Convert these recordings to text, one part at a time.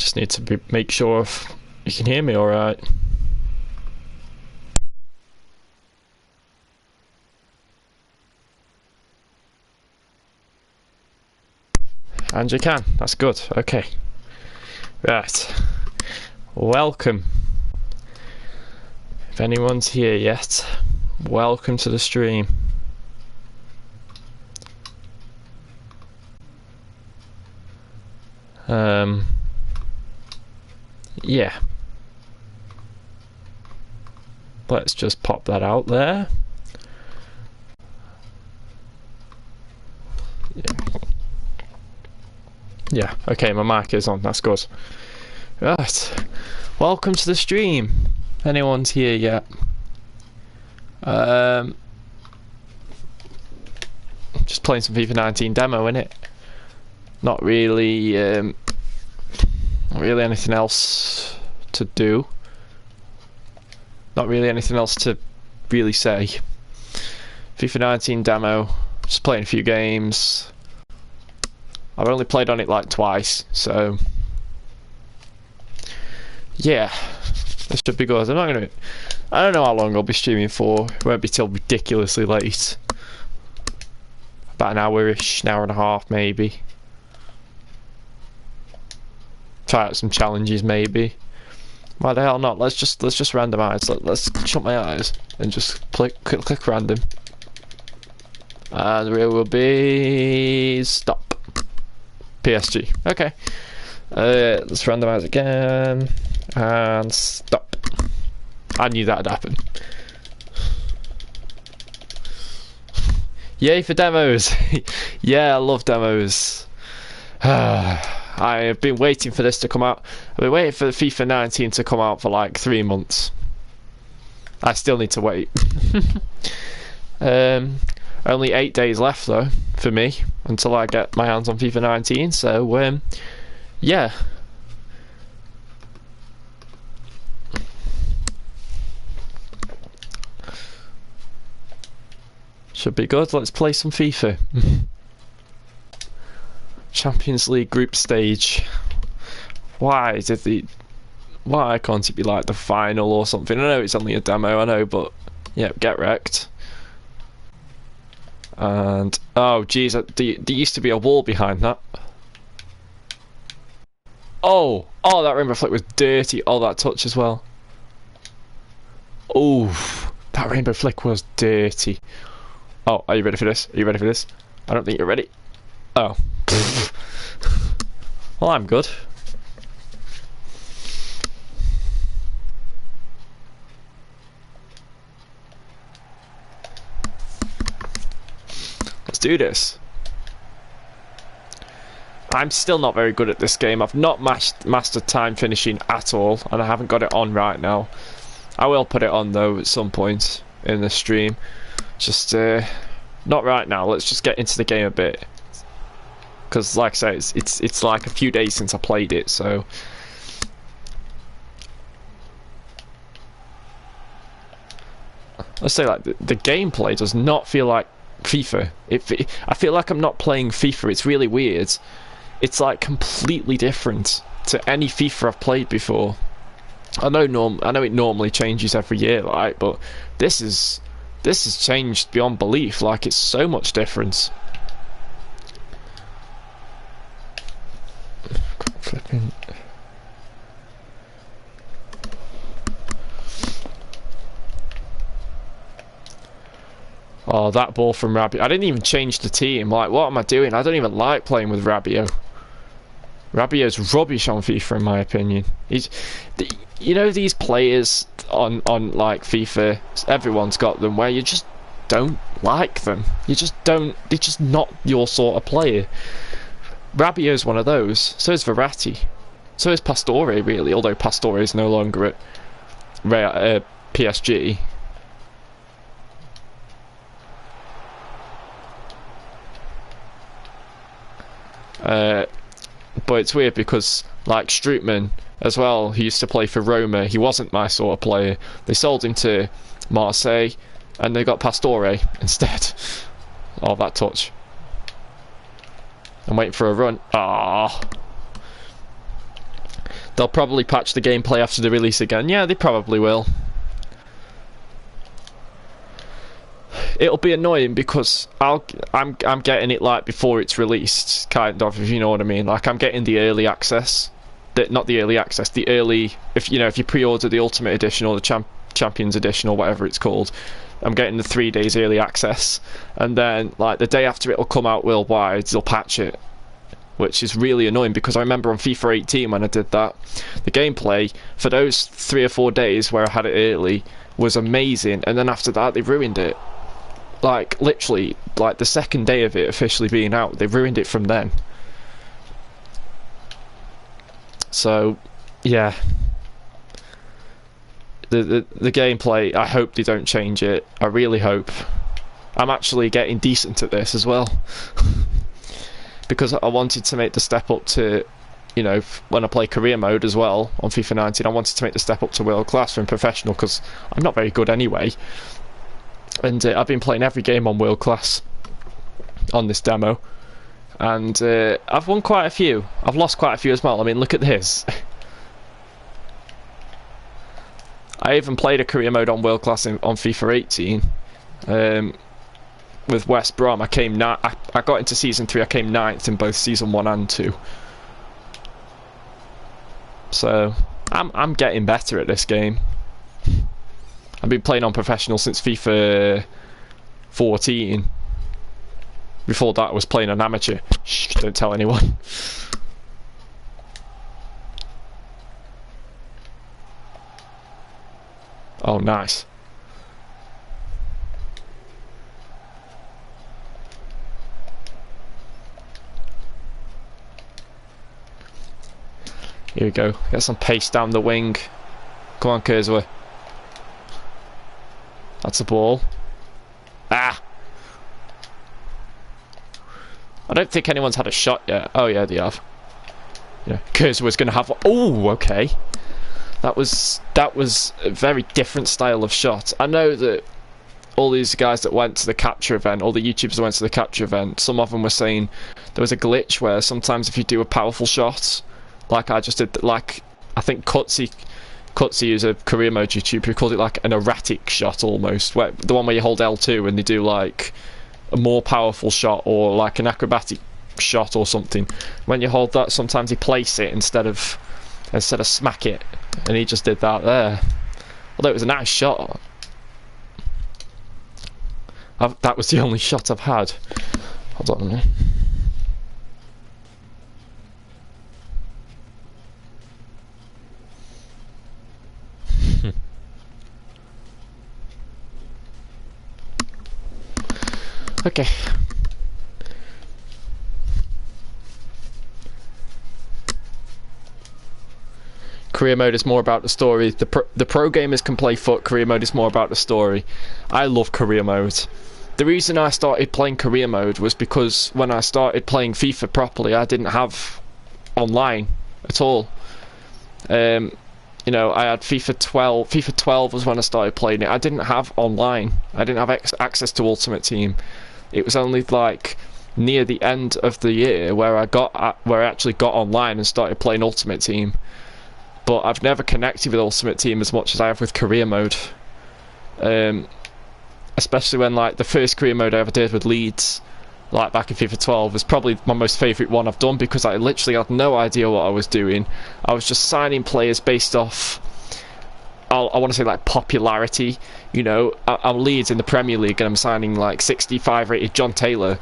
Just need to make sure if you can hear me all right. And you can. That's good. Okay. Right. Welcome. If anyone's here yet, welcome to the stream. Yeah. Let's just pop that out there. Yeah, okay, my mic is on, that's good. Right, welcome to the stream. If anyone's here yet. Just playing some FIFA 19 demo, innit? Not really anything else to do. Not really anything else to really say. FIFA 19 demo, just playing a few games. I've only played on it like twice, so yeah, this should be good. I don't know how long I'll be streaming for. It won't be till ridiculously late. About an hour-ish, an hour and a half maybe. Try out some challenges maybe. Why the hell not? Let's just randomize. Let's shut my eyes and just click random. And it will be stop. PSG. Okay. Let's randomize again and stop. I knew that'd happen. Yay for demos! Yeah, I love demos. I have been waiting for this to come out. I've been waiting for FIFA 19 to come out for like 3 months. I still need to wait. Only 8 days left though for me until I get my hands on FIFA 19. So yeah. Should be good. Let's play some FIFA. Champions League group stage. Why can't it be like the final or something? I know it's only a demo, I know, but yeah, get wrecked. And oh geez, there used to be a wall behind that. Oh, that rainbow flick was dirty. Oh, that touch as well. Oh, that rainbow flick was dirty. Oh, are you ready for this? Are you ready for this? I don't think you're ready. Oh. Well, I'm good. Let's do this. I'm still not very good at this game. I've not mastered time finishing at all, and I haven't got it on right now. I will put it on though at some point in the stream. Just not right now. Let's just get into the game a bit, because like I say, it's like a few days since I played it, so let's say like the gameplay does not feel like FIFA. I feel like I'm not playing FIFA. It's really weird. It's like completely different to any FIFA I've played before. I know it normally changes every year, like, but this has changed beyond belief. Like, it's so much different. Flipping. Oh, that ball from Rabiot. I didn't even change the team. Like, what am I doing? I don't even like playing with Rabiot. Rabiot's rubbish on FIFA, in my opinion. You know, these players on like FIFA, everyone's got them, where you just don't like them. You just don't. They're just not your sort of player. Rabiot's one of those. So is Verratti. So is Pastore, really. Although Pastore is no longer at PSG. But it's weird because, like, Strootman as well, who used to play for Roma, he wasn't my sort of player. They sold him to Marseille and they got Pastore instead. Oh, that touch. I'm waiting for a run. Ah. They'll probably patch the gameplay after the release again. Yeah, they probably will. It'll be annoying because I'm getting it like before it's released, kind of, if you know what I mean. Like I'm getting the early access, not the early access, the early. If you pre-order the Ultimate Edition or the Champions Edition or whatever it's called, I'm getting the 3 days early access, and then like the day after it'll come out worldwide, they'll patch it, which is really annoying because I remember on FIFA 18 when I did that, the gameplay for those 3 or 4 days where I had it early was amazing, and then after that they ruined it. Like literally, like the second day of it officially being out, they ruined it from then. So, yeah. The gameplay, I hope they don't change it. I really hope. I'm actually getting decent at this as well. Because I wanted to make the step up to, you know, when I play career mode as well on FIFA 19, I wanted to make the step up to world class from professional because I'm not very good anyway. And I've been playing every game on world class on this demo, and I've won quite a few. I've lost quite a few as well. I mean, look at this. I even played a career mode on world class on FIFA 18 with West Brom. I got into season 3. I came 9th in both season 1 and 2. So I'm getting better at this game. I've been playing on professional since FIFA 14. Before that I was playing on amateur. Shh, don't tell anyone. Oh, nice. Here we go. Get some pace down the wing. Come on, Kurzweil. That's a ball. Ah! I don't think anyone's had a shot yet. Oh yeah, they have. Yeah, Kurzweil's going to have one. Oh, okay. That was a very different style of shot. I know that all these guys that went to the capture event, all the YouTubers that went to the capture event, some of them were saying there was a glitch where sometimes if you do a powerful shot, like I just did, like I think Cutsy is a career mode YouTuber who called it like an erratic shot almost, where the one where you hold L2 and they do like a more powerful shot or like an acrobatic shot or something. When you hold that, sometimes you place it instead of smack it, and he just did that there. Although it was a nice shot. That was the only shot I've had. Hold on a minute. Okay. Career mode is more about the story. The pro gamers can play foot. Career mode is more about the story. I love career mode. The reason I started playing career mode was because when I started playing FIFA properly, I didn't have online at all. You know, I had FIFA 12. FIFA 12 was when I started playing it. I didn't have online. I didn't have access to Ultimate Team. It was only like near the end of the year where I actually got online and started playing Ultimate Team. But I've never connected with Ultimate Team as much as I have with career mode. Especially when like the first career mode I ever did with Leeds, like back in FIFA 12, was probably my most favourite one I've done because I literally had no idea what I was doing. I was just signing players based off, I want to say like popularity. You know, I'm Leeds in the Premier League and I'm signing like 65 rated John Taylor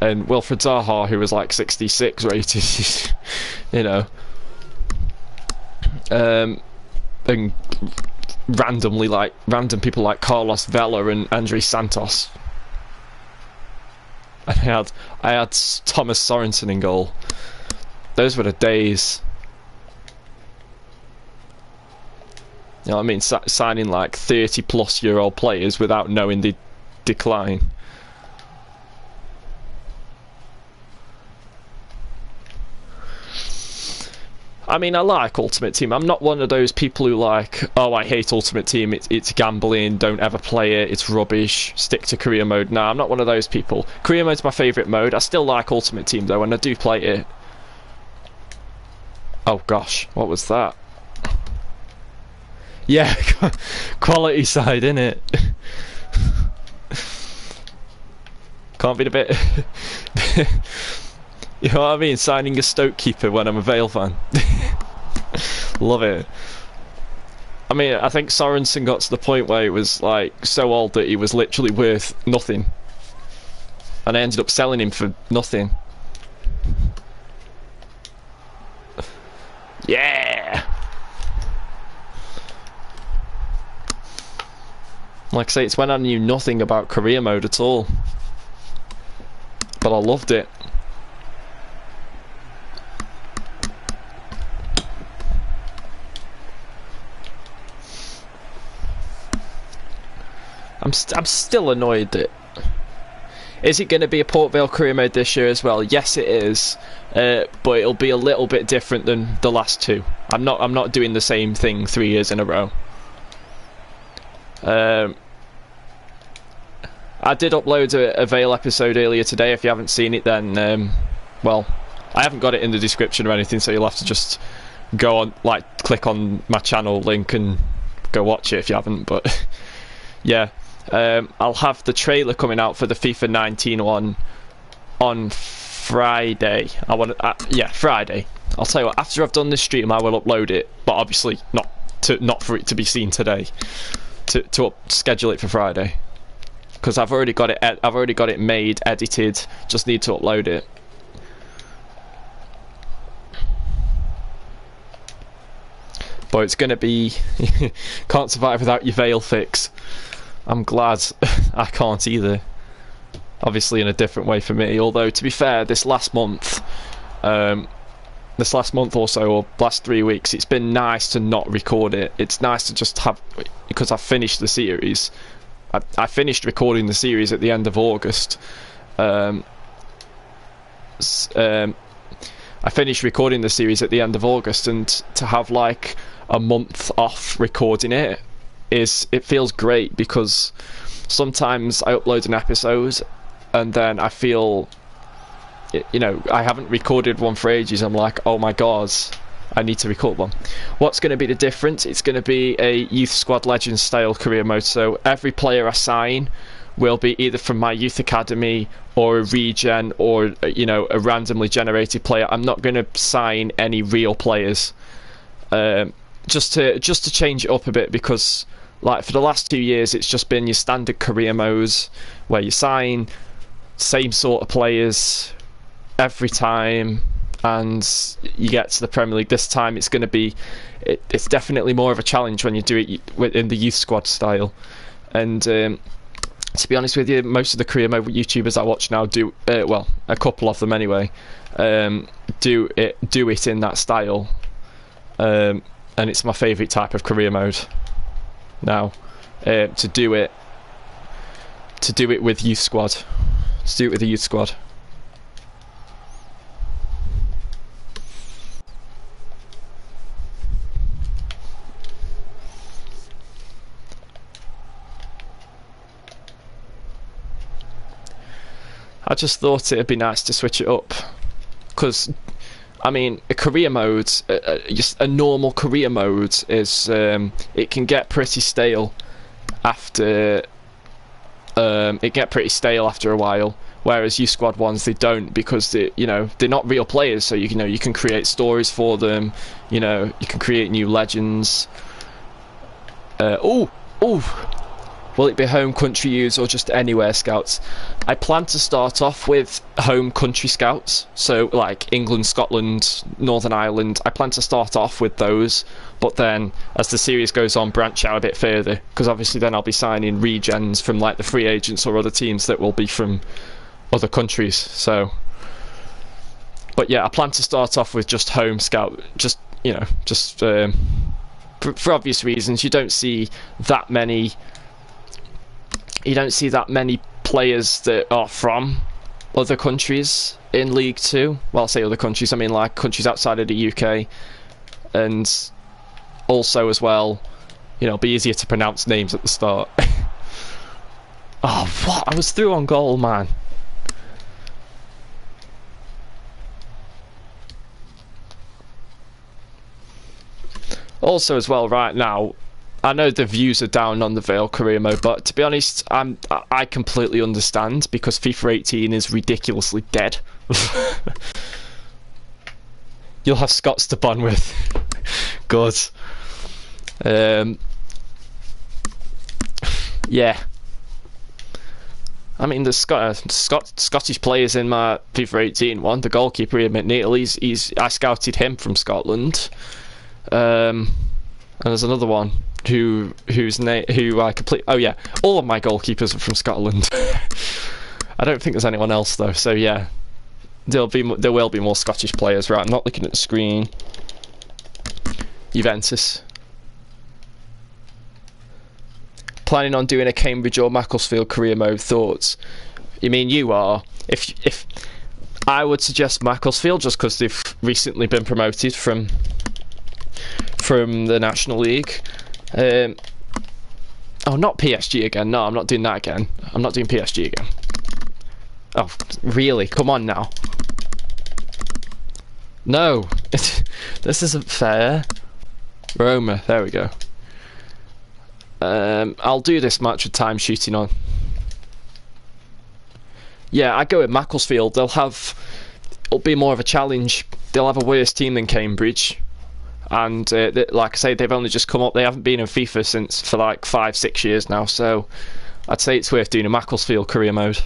and Wilfred Zaha, who was like 66 rated. You know. And random people like Carlos Vela and Andres Santos. And I had Thomas Sorensen in goal. Those were the days. You know what I mean? Signing like 30-plus-year-old players without knowing the decline. I mean, I like Ultimate Team. I'm not one of those people who like, oh, I hate Ultimate Team, it's gambling, don't ever play it, it's rubbish, stick to career mode. No, I'm not one of those people. Career mode's my favourite mode. I still like Ultimate Team though, and I do play it. Oh gosh, what was that? Yeah, quality side, innit? Can't be a bit... You know what I mean? Signing a Stoke keeper when I'm a Vale fan. Love it. I mean, I think Sorensen got to the point where he was like so old that he was literally worth nothing. And I ended up selling him for nothing. Yeah! Like I say, it's when I knew nothing about career mode at all. But I loved it. I'm still annoyed that... Is it going to be a Port Vale career mode this year as well? Yes, it is, but it'll be a little bit different than the last two. I'm not doing the same thing 3 years in a row. I did upload a Vale episode earlier today. If you haven't seen it, then well, I haven't got it in the description or anything, so you'll have to just go on, like, click on my channel link and go watch it if you haven't. But yeah. I'll have the trailer coming out for the FIFA 19 one on Friday. Yeah, Friday. I'll tell you what, after I've done this stream I will upload it, but obviously not for it to be seen today. To schedule it for Friday, because I've already got it made, edited, just need to upload it. But it's gonna be can't survive without your Vale fix. I'm glad I can't either. Obviously in a different way for me. Although, to be fair, this last month or so, or last 3 weeks, it's been nice to not record it. It's nice to just have, because I've finished the series. I finished recording the series at the end of August. I finished recording the series at the end of August, and to have like a month off recording it, it feels great, because sometimes I upload an episode and then I feel, you know, I haven't recorded one for ages. I'm like, oh my god, I need to record one. What's going to be the difference? It's going to be a Youth Squad Legends style career mode, so every player I sign will be either from my youth academy or a regen, or, you know, a randomly generated player. I'm not going to sign any real players, just to change it up a bit, because like for the last 2 years it's just been your standard career modes where you sign same sort of players every time and you get to the Premier League. This time it's going to be, it's definitely more of a challenge when you do it in the youth squad style. And to be honest with you, most of the career mode YouTubers I watch now do, well, a couple of them anyway, do it in that style, and it's my favourite type of career mode now, to do it with youth squad, to do it with the youth squad. I just thought it'd be nice to switch it up, because I mean, a career mode, just a normal career mode, is it can get pretty stale after a while. Whereas youth squad ones, they don't, because they're not real players. So you can create stories for them. You can create new legends. Will it be home country youths or just anywhere scouts? I plan to start off with home country scouts, so like England, Scotland, Northern Ireland. I plan to start off with those, but then as the series goes on, branch out a bit further, because obviously then I'll be signing regens from like the free agents or other teams that will be from other countries. So, but yeah, I plan to start off with just home scout, for obvious reasons. You don't see that many players that are from other countries in League 2. Well, I say other countries, I mean like countries outside of the UK, and also as well, it'll be easier to pronounce names at the start. Oh, what? I was through on goal, man. Also as well, right now, I know the views are down on the Vale career mode, but to be honest, I completely understand, because FIFA 18 is ridiculously dead. You'll have Scots to bond with. Good. Yeah. I mean, the Scottish players in my FIFA 18 one. The goalkeeper, Ian McNeil, I scouted him from Scotland. And there's another one who I complete. Oh yeah, all of my goalkeepers are from Scotland. I don't think there's anyone else though. So yeah, there will be more Scottish players. Right, I'm not looking at the screen. Juventus. Planning on doing a Cambridge or Macclesfield career mode? Thoughts? You mean you are? If I would suggest Macclesfield, just because they've recently been promoted from the National League. Oh, not PSG again. No, I'm not doing that again. I'm not doing PSG again. Oh, really? Come on now. No, this isn't fair. Roma, there we go. I'll do this match with time shooting on. Yeah, I go with Macclesfield. It'll be more of a challenge. They'll have a worse team than Cambridge, and like I say, they've only just come up. They haven't been in FIFA for like 5-6 years now, so I'd say it's worth doing a Macclesfield career mode.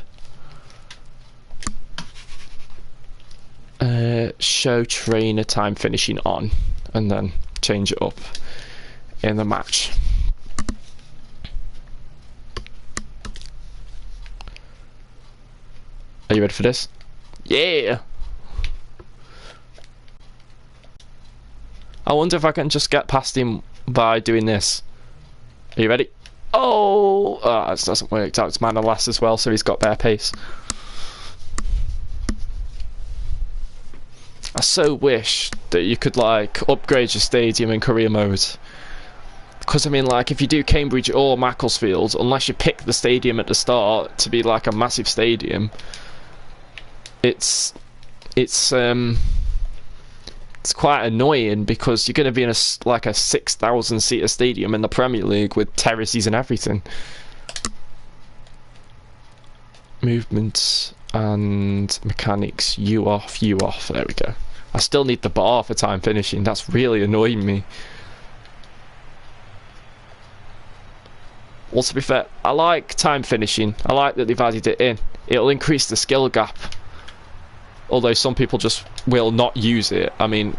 Show trainer time finishing on, and then change it up in the match. Are you ready for this? Yeah! I wonder if I can just get past him by doing this. Are you ready? Oh! This doesn't work out. It's man and last as well, so he's got better pace. I so wish that you could like upgrade your stadium in career mode. Because I mean, like, if you do Cambridge or Macclesfield, unless you pick the stadium at the start to be like a massive stadium, it's quite annoying, because you're going to be in like a 6,000 seater stadium in the Premier League with terraces and everything. Movements and mechanics, you off. There we go. I still need the bar for time finishing. That's really annoying me. Well, to be fair, I like time finishing. I like that they've added it in. It'll increase the skill gap. Although some people just will not use it. I mean,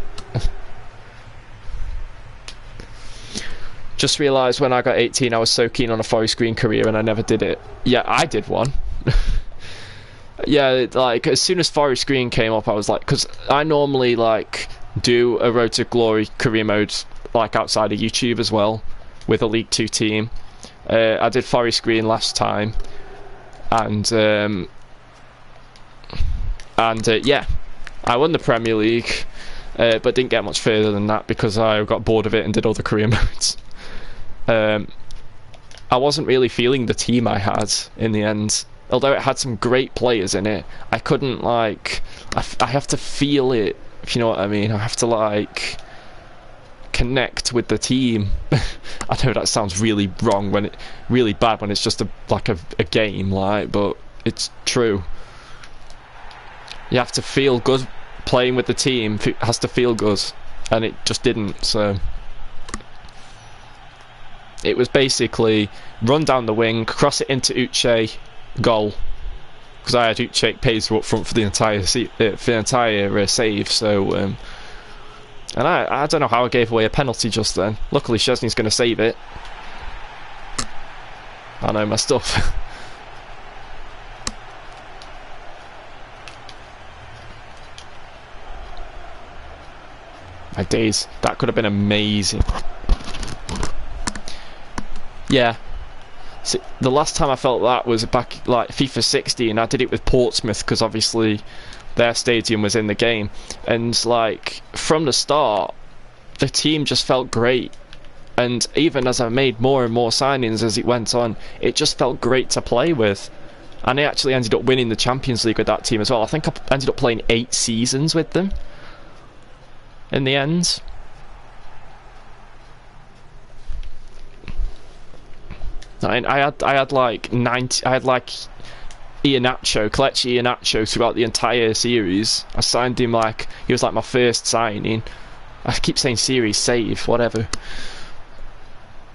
just realised when I got 18 I was so keen on a forest green career and I never did it. Yeah, I did one. Yeah, like as soon as forest green came up, I was like, because I normally like do a Road to Glory career mode like outside of YouTube as well with a League 2 team. I did forest green last time, and yeah, I won the Premier League, but didn't get much further than that because I got bored of it and did other career modes. I wasn't really feeling the team I had in the end. Although it had some great players in it, I couldn't like. I have to feel it, if you know what I mean. I have to like connect with the team. I know that sounds really wrong really bad when it's just a game, like, but it's true. You have to feel good playing with the team. It has to feel good, and it just didn't. So it was basically run down the wing, cross it into Uche, goal. Because I had Uche Paisley up front for the entire save. So and I don't know how I gave away a penalty just then. Luckily Szczesny's going to save it. I know my stuff. My days, that could have been amazing. Yeah. See, the last time I felt that was back like FIFA 16. I did it with Portsmouth because obviously their stadium was in the game, and like from the start the team just felt great, and even as I made more and more signings as it went on, it just felt great to play with. And I actually ended up winning the Champions League with that team as well. I think I ended up playing 8 seasons with them in the end. I had like 90. I had like Kelechi Iheanacho throughout the entire series. I signed him like he was like my first signing. I keep saying series save, whatever.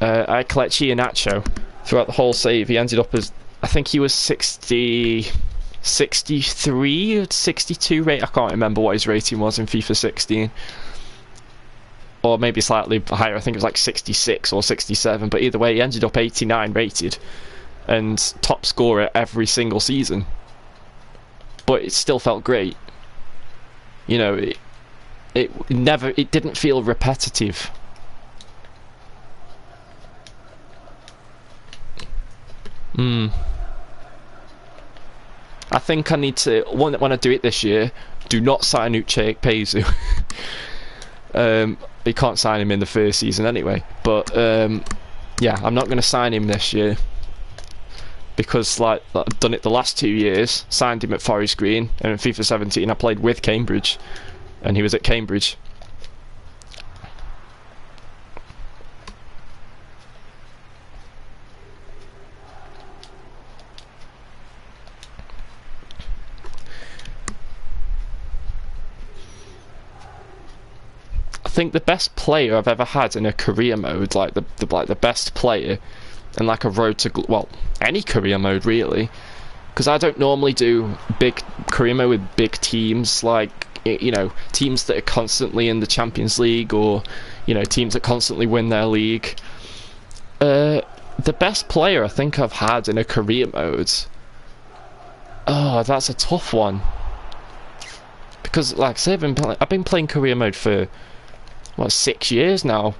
I had Kelechi Iheanacho throughout the whole save. He ended up as, I think he was 63 or 62 rate. I can't remember what his rating was in FIFA 16. Or maybe slightly higher. I think it was like 66 or 67. But either way, he ended up 89 rated and top scorer every single season. But it still felt great. You know, it didn't feel repetitive. I think I need to, when I do it this year, do not sign Uche Pezu. You can't sign him in the first season anyway. But yeah, I'm not going to sign him this year because like I've done it the last 2 years. Signed him at Forest Green, and in FIFA 17 I played with Cambridge, and he was at Cambridge. I think the best player I've ever had in a career mode, like the best player, and like a road to well, any career mode really, because I don't normally do big career mode with big teams, like you know, teams that are constantly in the Champions League, or you know, teams that constantly win their league. The best player I think I've had in a career mode. Oh, that's a tough one. Because like I say, I've been playing career mode for what, 6 years now,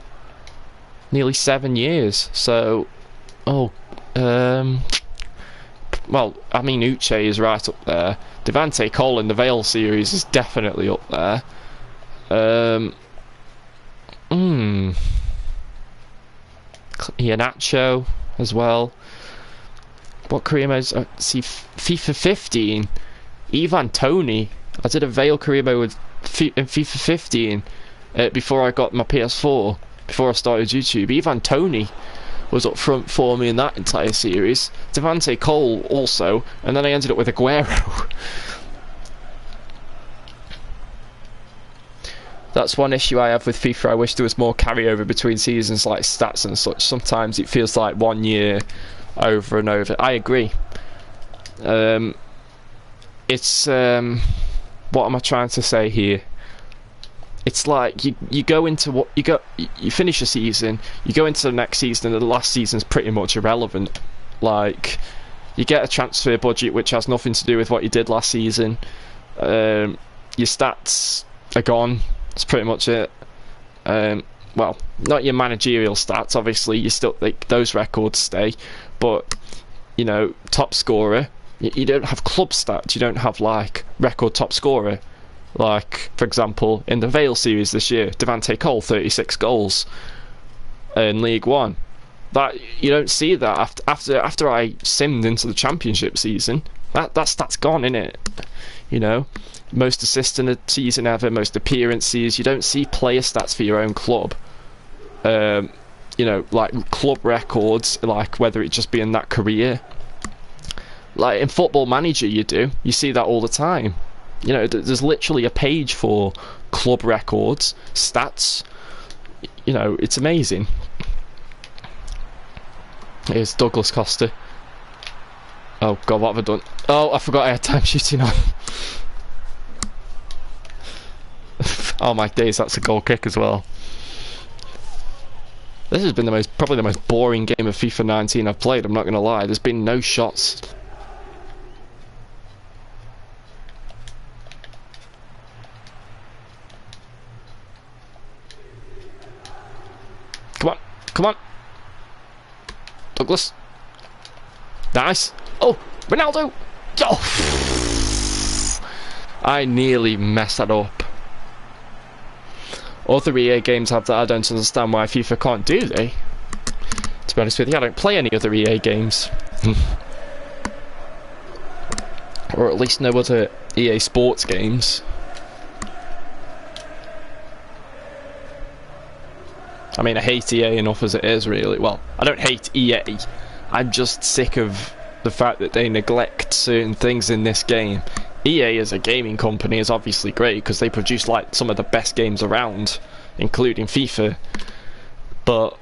nearly 7 years. So, well, I mean, Uche is right up there. Devante Cole in the Vale series is definitely up there. Iheanacho as well. What career modes? See, FIFA 15. Ivan Toney. I did a Vale career mode with in FIFA 15. Before I got my PS4, before I started YouTube. Ivan Toney was up front for me in that entire series. Devante Cole also, and then I ended up with Aguero. That's one issue I have with FIFA. I wish there was more carryover between seasons, like stats and such. Sometimes it feels like 1 year over and over. I agree. It's what am I trying to say here? It's like you go into what you finish a season, you go into the next season, and the last season's pretty much irrelevant. Like you get a transfer budget which has nothing to do with what you did last season. Your stats are gone. That's pretty much it. Well, not your managerial stats. Obviously, you still like those records stay, but you know, top scorer. You don't have club stats. You don't have like record top scorer. Like, for example, in the Vale series this year, Devante Cole, 36 goals in League One. That you don't see that after I simmed into the Championship season. That stat's gone, innit? You know, most assists in a season ever, most appearances. You don't see player stats for your own club. You know, like club records, like whether it just be in that career. Like in Football Manager, you do. You see that all the time. You know, there's literally a page for club records, stats. You know, it's amazing. Here's Douglas Costa. Oh god, what have I done? Oh, I forgot I had time shooting on. Oh my days, that's a goal kick as well. This has been probably the most boring game of FIFA 19 I've played, I'm not going to lie. There's been no shots. Come on. Douglas. Nice. Oh, Ronaldo. Oh. I nearly messed that up. Other EA games have that. I don't understand why FIFA can't do, they? To be honest with you, I don't play any other EA games. Or at least no other EA Sports games. I mean, I hate EA enough as it is, really. Well, I don't hate EA. I'm just sick of the fact that they neglect certain things in this game. EA as a gaming company is obviously great because they produce like some of the best games around, including FIFA. But,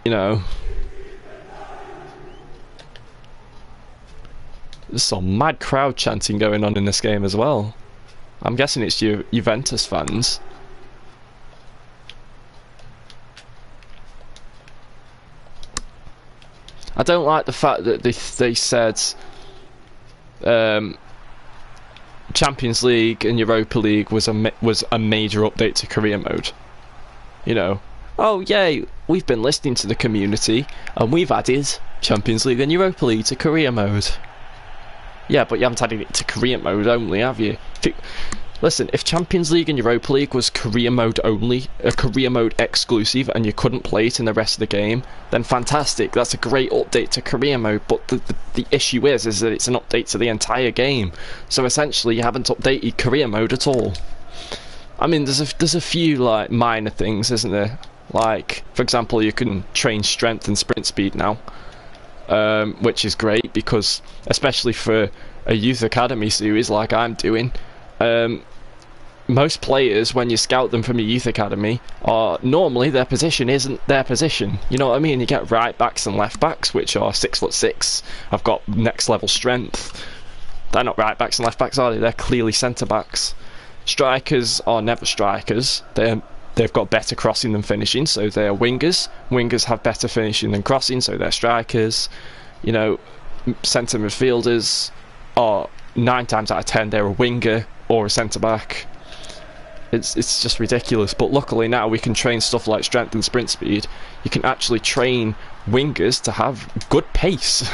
you know, there's some mad crowd chanting going on in this game as well. I'm guessing it's Juventus fans. I don't like the fact that they said Champions League and Europa League was a major update to career mode. You know, oh yay, we've been listening to the community and we've added Champions League and Europa League to career mode. Yeah, but you haven't added it to career mode only, have you? Listen, if Champions League and Europa League was career mode only, a career mode exclusive, and you couldn't play it in the rest of the game, then fantastic, that's a great update to career mode, but the issue is that it's an update to the entire game. So essentially you haven't updated career mode at all. I mean, there's a few like minor things, isn't there? Like, for example, you can train strength and sprint speed now, which is great because, especially for a youth academy series like I'm doing, most players, when you scout them from a youth academy, are normally their position isn't their position. You know what I mean? You get right backs and left backs, which are 6'6". I've got next level strength. They're not right backs and left backs, are they? They're clearly centre backs. Strikers are never strikers. They've got better crossing than finishing, so they're wingers. Wingers have better finishing than crossing, so they're strikers. You know, centre midfielders are 9 times out of 10 they're a winger or a centre back. It's just ridiculous. But luckily now we can train stuff like strength and sprint speed. You can actually train wingers to have good pace.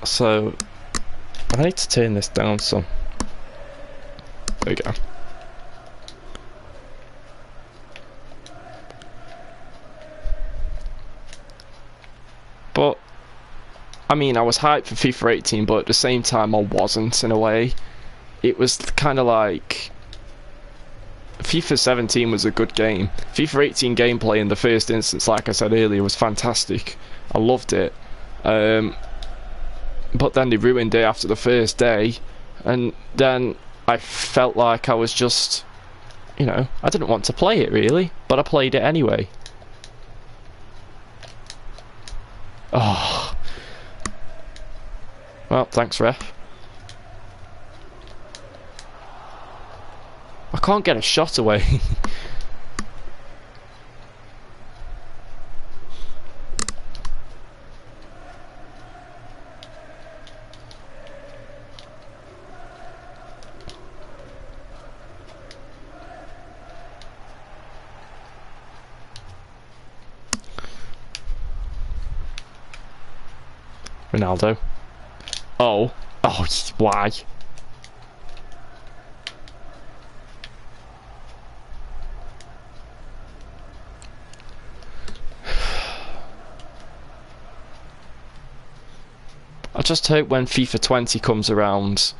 So I need to turn this down some. There we go. But I mean, I was hyped for FIFA 18, but at the same time I wasn't, in a way. It was kind of like FIFA 17 was a good game. FIFA 18 gameplay in the first instance, like I said earlier, was fantastic. I loved it. But then they ruined it after the first day, and then I felt like I was just, you know, I didn't want to play it really, but I played it anyway. Oh. Well, thanks, ref. I can't get a shot away. Ronaldo. Oh, why? I just hope when FIFA 20 comes around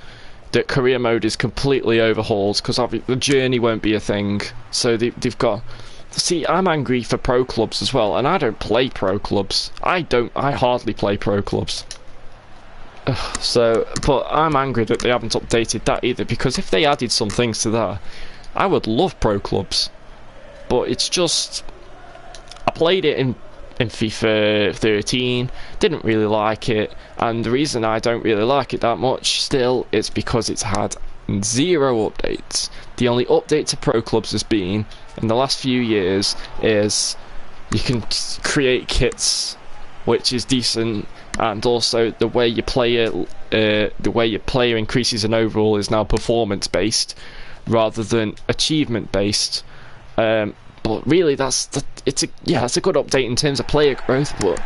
that career mode is completely overhauled, because the journey won't be a thing. So they've got... See, I'm angry for pro clubs as well, and I don't play pro clubs. I hardly play pro clubs. So, but I'm angry that they haven't updated that either, because if they added some things to that, I would love pro clubs. But it's just... I played it in FIFA 13, didn't really like it, and the reason I don't really like it that much still is because it's had 0 updates. The only update to pro clubs has been, in the last few years, is you can create kits, which is decent, and also the way you play it, the way your player increases in overall is now performance based rather than achievement based. But really, that's a good update in terms of player growth. But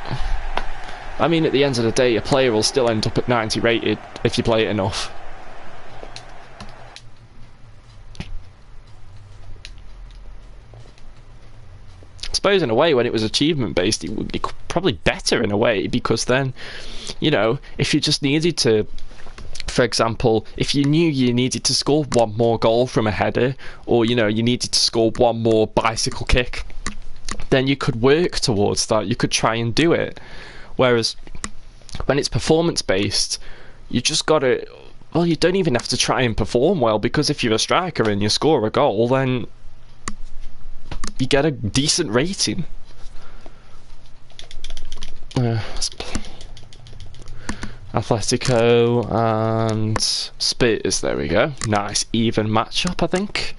I mean, at the end of the day, a player will still end up at 90 rated if you play it enough. I suppose in a way, when it was achievement based, it would be probably better in a way, because then, you know, if you just needed to, for example, if you knew you needed to score 1 more goal from a header, or, you know, you needed to score 1 more bicycle kick, then you could work towards that. You could try and do it. Whereas when it's performance based, you just got to, well, you don't even have to try and perform well, because if you're a striker and you score a goal, then you get a decent rating. Atletico and Spurs, there we go. Nice even matchup, I think.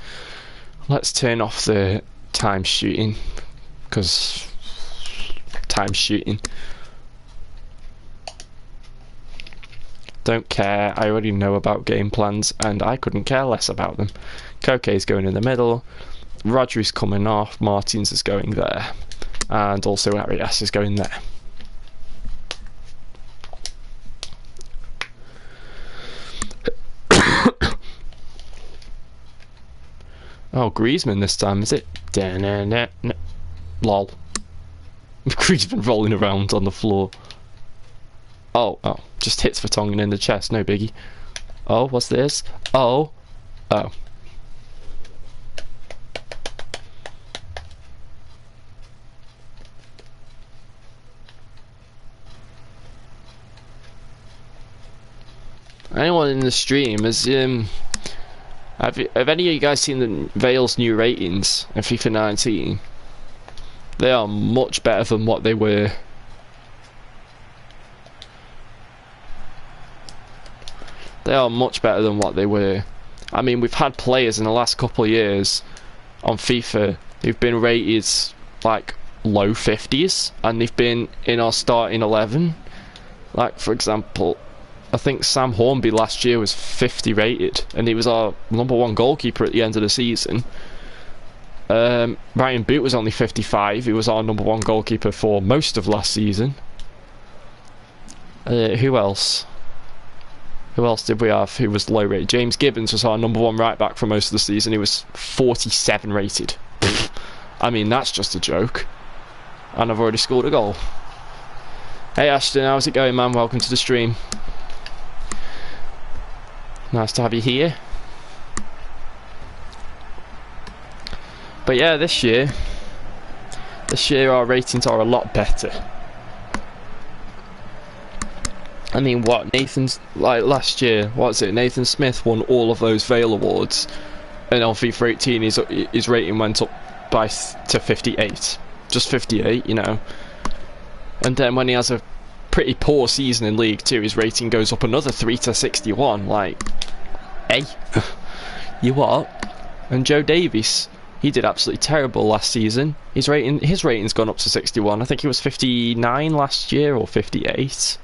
Let's turn off the time shooting, because time shooting. Don't care, I already know about game plans and I couldn't care less about them. Koke's going in the middle, Rodri's coming off, Martins is going there, and also Arias is going there. Oh, Griezmann this time, is it? Lol. Griezmann rolling around on the floor. Oh, just hits Vertonghen in the chest, no biggie. Oh, what's this? Oh. Anyone in the stream has have any of you guys seen the Vale's new ratings in FIFA 19? They are much better than what they were. They are much better than what they were. I mean, we've had players in the last couple of years on FIFA who've been rated like low 50s, and they've been in our starting 11. Like, for example, I think Sam Hornby last year was 50 rated, and he was our #1 goalkeeper at the end of the season. Ryan Boot was only 55. He was our #1 goalkeeper for most of last season. Who else? Who else did we have who was low rated? James Gibbons was our #1 right back for most of the season. He was 47 rated. I mean, that's just a joke. And I've already scored a goal. Hey Ashton, how's it going, man? Welcome to the stream. Nice to have you here. But yeah, this year our ratings are a lot better. I mean, what, Nathan's, like last year, what's it, Nathan Smith won all of those Vale awards, and on FIFA 18 his rating went up to 58. Just 58, you know. And then when he has a pretty poor season in League 2, his rating goes up another 3 to 61. Like, hey, you what? And Joe Davies, he did absolutely terrible last season. His rating's gone up to 61. I think he was 59 last year, or 58.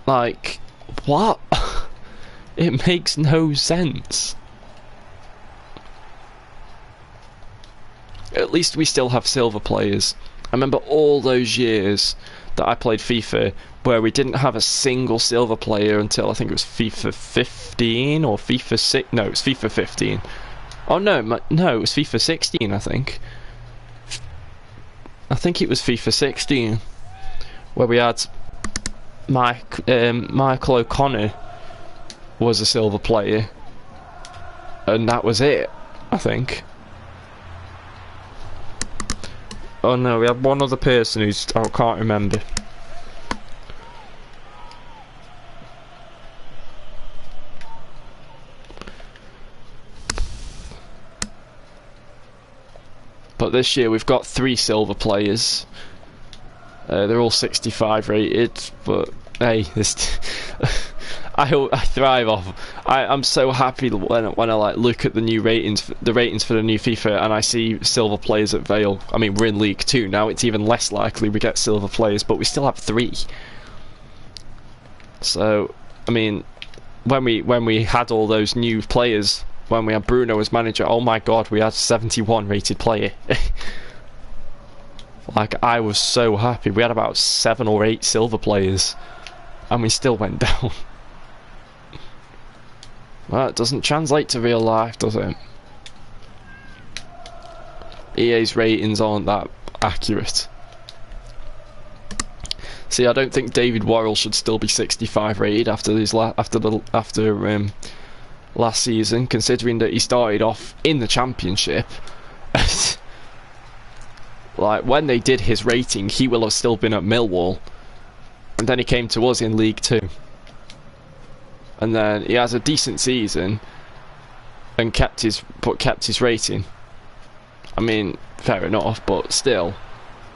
Like, what? It makes no sense. At least we still have silver players. I remember all those years that I played FIFA where we didn't have a single silver player until I think it was FIFA 15 or FIFA 6. No, it was FIFA 15. Oh no, no, it was FIFA 16. I think it was FIFA 16 where we had Michael O'Connor was a silver player, and that was it, I think. Oh no, we had one other person who's, I can't remember. But this year we've got 3 silver players. They're all 65 rated, but hey, this I thrive off. I'm so happy when I like look at the new ratings, for the new FIFA, and I see silver players at Vale. I mean, we're in League 2 now. It's even less likely we get silver players, but we still have 3. So, I mean, when we had all those new players, when we had Bruno as manager, oh my god, we had 71 rated player. Like, I was so happy. We had about 7 or 8 silver players, and we still went down. Well, it doesn't translate to real life, does it? EA's ratings aren't that accurate. See, I don't think David Worrell should still be 65 rated after last season, considering that he started off in the Championship. Like, when they did his rating, he will have still been at Millwall. And then he came to us in League 2. And then he has a decent season and kept his rating. I mean, fair enough, but still.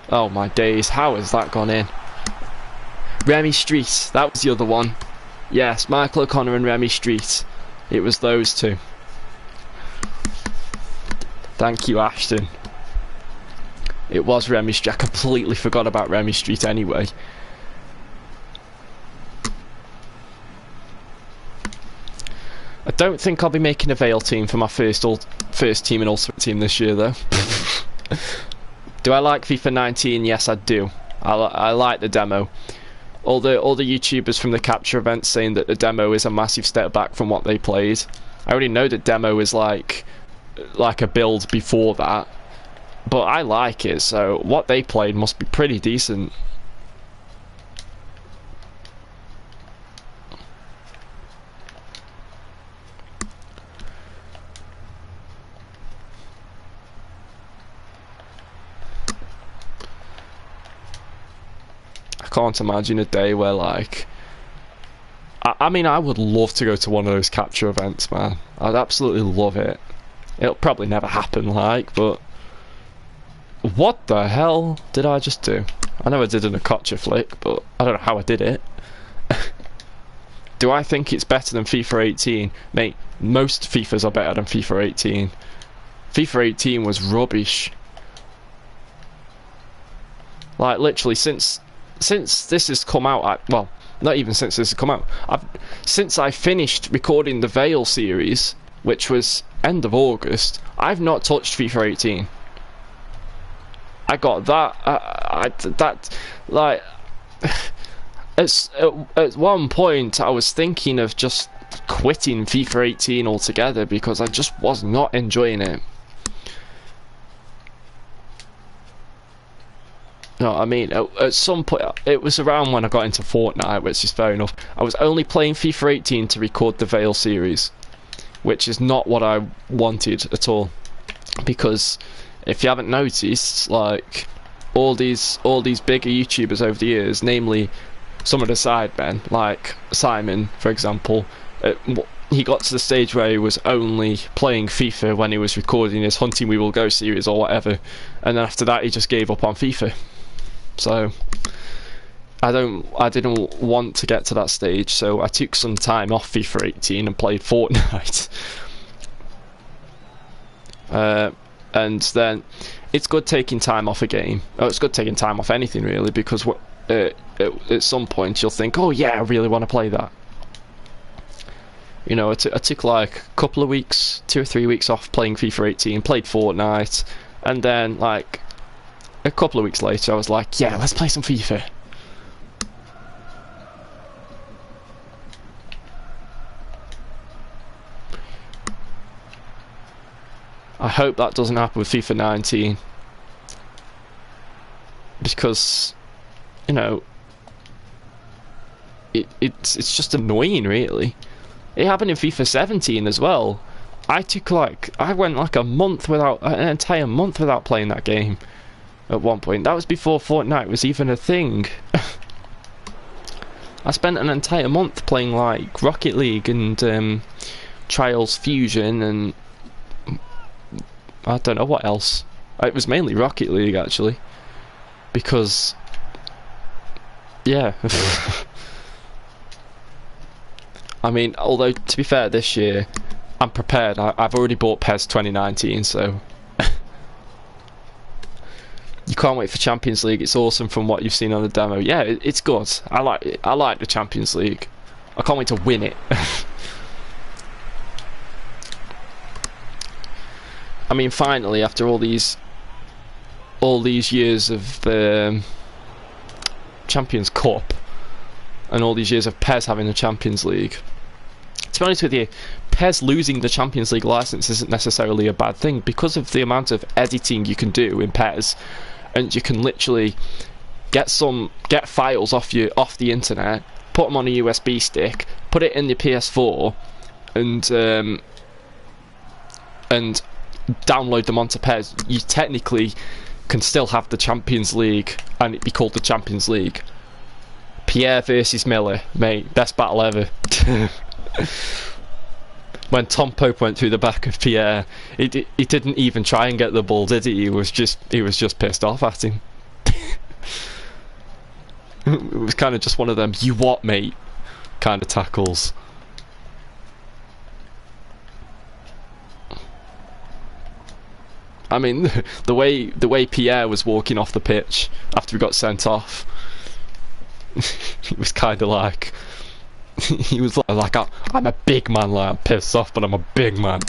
Oh my days, how has that gone in? Remy Street, that was the other one. Yes, Michael O'Connor and Remy Street. It was those two. Thank you, Ashton. It was Remy Street. I completely forgot about Remy Street anyway. I don't think I'll be making a Vale team for my first team and Ultimate Team this year, though. Do I like FIFA 19? Yes, I do. I like the demo. All the YouTubers from the capture event saying that the demo is a massive step back from what they played. I already know that demo is like a build before that, but I like it. So what they played must be pretty decent. I can't imagine a day where, like, I mean, I would love to go to one of those capture events, man. I'd absolutely love it. It'll probably never happen, like, but what the hell did I just do? I know I did an Okocha flick, but I don't know how I did it. Do I think it's better than FIFA 18? Mate, most FIFAs are better than FIFA 18. FIFA 18 was rubbish. Like, literally, since this has come out, well, not even since this has come out, since I finished recording the Vale series, which was end of August, I've not touched FIFA 18. I got that, like, at one point I was thinking of just quitting FIFA 18 altogether because I just was not enjoying it. No, I mean, at some point, it was around when I got into Fortnite, which is fair enough. I was only playing FIFA 18 to record the Vale series, which is not what I wanted at all. Because if you haven't noticed, like, all these bigger YouTubers over the years, namely some of the sidemen, like Simon, for example, he got to the stage where he was only playing FIFA when he was recording his Hunting We Will Go series or whatever, and then after that he just gave up on FIFA. So I didn't want to get to that stage, so I took some time off FIFA 18 and played Fortnite. And then it's good taking time off a game. Oh, it's good taking time off anything really, because at some point you'll think, oh yeah, I really want to play that. You know, I took like a couple of weeks, 2 or 3 weeks off playing FIFA 18, played Fortnite, and then like a couple of weeks later I was like, yeah, let's play some FIFA. I hope that doesn't happen with FIFA 19, because, you know, it's just annoying really. It happened in FIFA 17 as well. I went like an entire month without playing that game at one point. That was before Fortnite was even a thing. I spent an entire month playing like Rocket League and Trials Fusion and I don't know what else. It was mainly Rocket League actually, because yeah. I mean, although to be fair, this year I'm prepared. I've already bought PES 2019, so you can't wait for Champions League. It's awesome from what you've seen on the demo. Yeah, it's good. I like it. I like the Champions League. I can't wait to win it. I mean, finally, after all these years of Champions Cup and all these years of PES having the Champions League, to be honest with you, PES losing the Champions League license isn't necessarily a bad thing, because of the amount of editing you can do in PES, and you can literally get files off the internet, put them on a USB stick, put it in your PS4, and download them onto PES. You technically can still have the Champions League and it be called the Champions League. Pierre versus Miller, mate, best battle ever. When Tom Pope went through the back of Pierre, he didn't even try and get the ball, did he? He was just pissed off at him. It was kind of just one of them, you what, mate, kind of tackles. I mean, the way Pierre was walking off the pitch after he got sent off, it was kind of like, he was like, I'm a big man, like, I'm pissed off, but I'm a big man.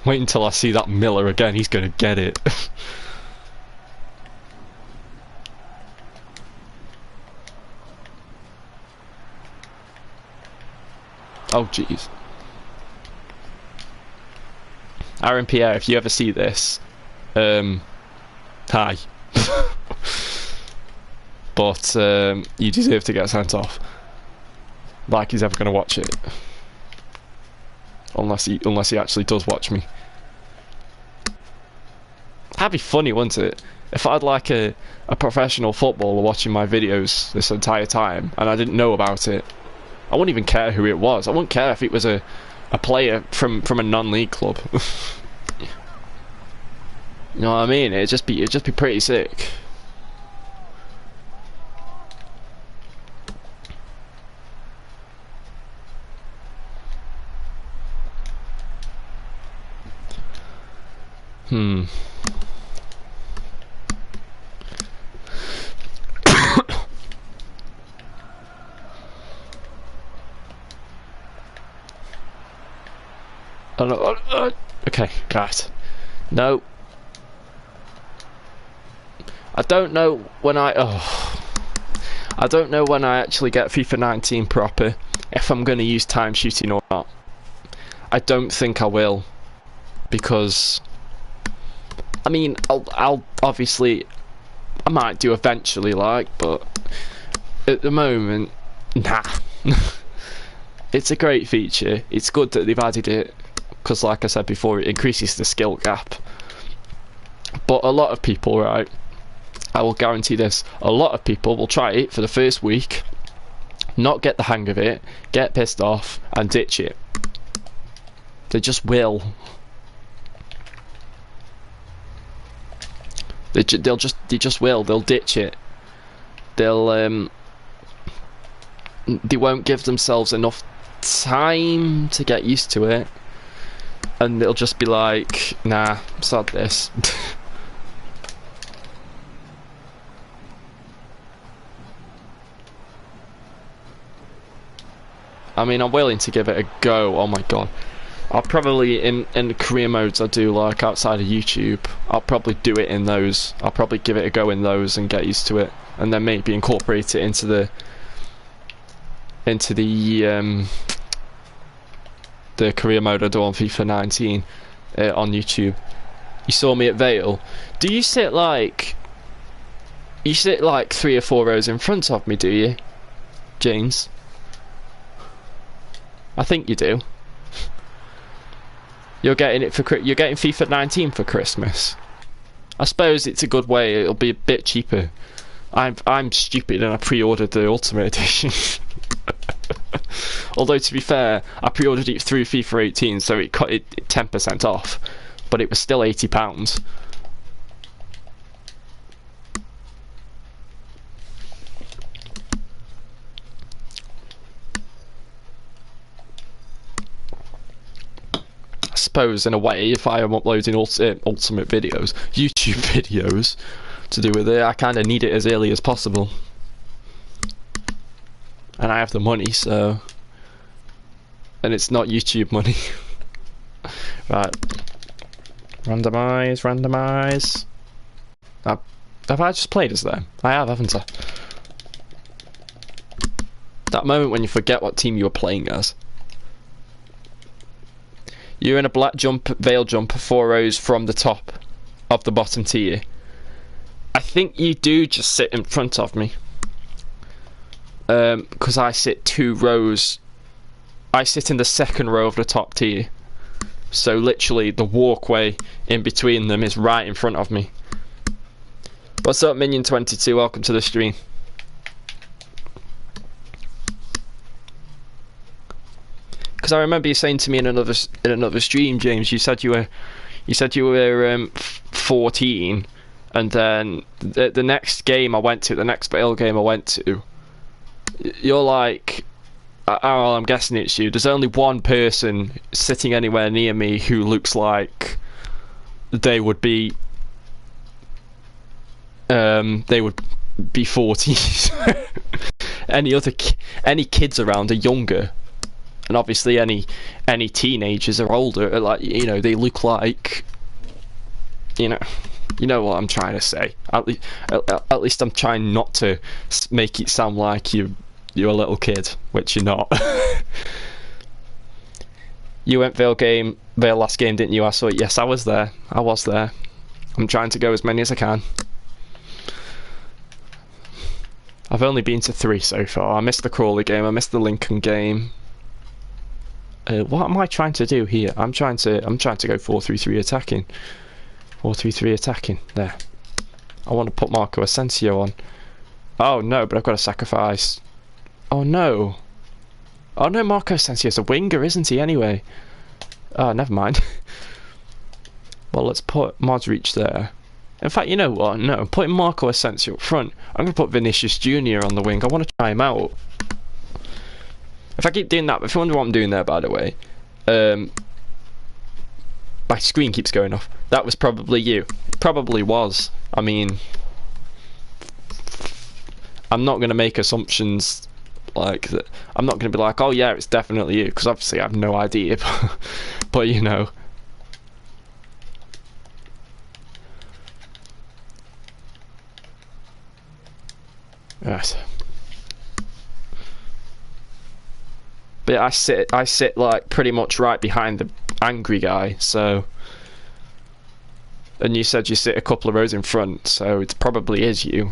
Wait until I see that Miller again, he's gonna get it. Oh jeez. Aaron Pierre, if you ever see this, hi. But you deserve to get sent off. Like he's ever going to watch it, unless he actually does watch me. That'd be funny, wouldn't it? If I had like a professional footballer watching my videos this entire time and I didn't know about it, I wouldn't even care who it was. I wouldn't care if it was a player from a non-league club. You know what I mean? It'd just be pretty sick. Okay, right. No. I don't know when I don't know when I actually get FIFA 19 proper, if I'm going to use time shooting or not. I don't think I will, because I mean, I'll obviously, I might do eventually, like, but at the moment, nah. It's a great feature. It's good that they've added it, because like I said before, it increases the skill gap. But a lot of people, right, I will guarantee this, a lot of people will try it for the first week, not get the hang of it, get pissed off, and ditch it. They just will. They just will. They'll ditch it. They'll they won't give themselves enough time to get used to it, and they'll just be like, nah, sod this. I mean, I'm willing to give it a go. Oh my god, I'll probably in the career modes I do, like outside of YouTube, I'll probably do it in those. I'll probably give it a go in those and get used to it, and then maybe incorporate it into the career mode I do on FIFA 19 on YouTube. You saw me at Vale. Do you sit like 3 or 4 rows in front of me? Do you, James? I think you do. You're getting FIFA 19 for Christmas. I suppose it's a good way. It'll be a bit cheaper. I'm stupid and I pre-ordered the Ultimate Edition. Although to be fair, I pre-ordered it through FIFA 18, so it cut it 10% off, but it was still £80. I suppose in a way, if I am uploading ultimate videos, YouTube videos, to do with it, I kind of need it as early as possible. And I have the money, so, and it's not YouTube money. Right, randomise. Have I just played as them? I have, haven't I? That moment when you forget what team you were playing as. You're in a black jump, veil jump, 4 rows from the top of the bottom tier. I think you do just sit in front of me. Because I sit 2 rows. I sit in the 2nd row of the top tier. So literally the walkway in between them is right in front of me. What's up, Minion22? Welcome to the stream. Because I remember you saying to me in another stream, James, you said you were 14, and then the next game I went to, the next Vale game I went to, you're like, oh, I'm guessing it's you. There's only one person sitting anywhere near me who looks like they would be 40. Any kids around are younger. And obviously, any teenagers are older. Like, you know, they look like, you know what I'm trying to say. At least I'm trying not to make it sound like you're a little kid, which you're not. You went Vale last game, didn't you? I saw it. Yes, I was there. I'm trying to go as many as I can. I've only been to 3 so far. I missed the Crawley game. I missed the Lincoln game. What am I trying to do here? I'm trying to go 4-3-3 attacking. 4-3-3 attacking. There. I want to put Marco Asensio on. Oh no, but I've got to sacrifice. Oh no. Oh no, Marco Asensio's a winger, isn't he, anyway? Oh, never mind. Well, let's put Modric there. In fact, you know what? No, I'm putting Marco Asensio up front. I'm going to put Vinicius Jr. on the wing. I want to try him out. If I keep doing that, if you wonder what I'm doing there, by the way, my screen keeps going off. That was probably you. It probably was. I mean, I'm not going to make assumptions like that. I'm not going to be like, oh yeah, it's definitely you, because obviously I have no idea. But you know. Right. But I sit like pretty much right behind the angry guy, so. And you said you sit a couple of rows in front, so it probably is you.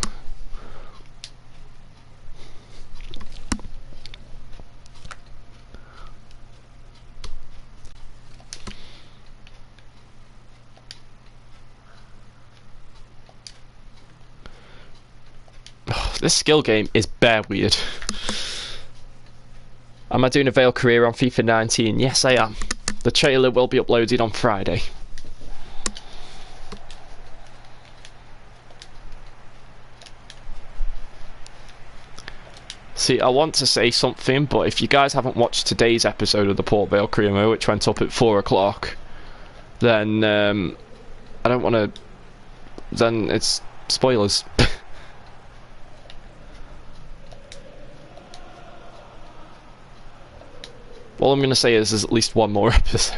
Oh, this skill game is bare weird. Am I doing a Vale career on FIFA 19? Yes, I am. The trailer will be uploaded on Friday. See, I want to say something, but if you guys haven't watched today's episode of the Port Vale career mode, which went up at 4 o'clock, then I don't want to. Then it's spoilers. All I'm going to say is there's at least one more episode.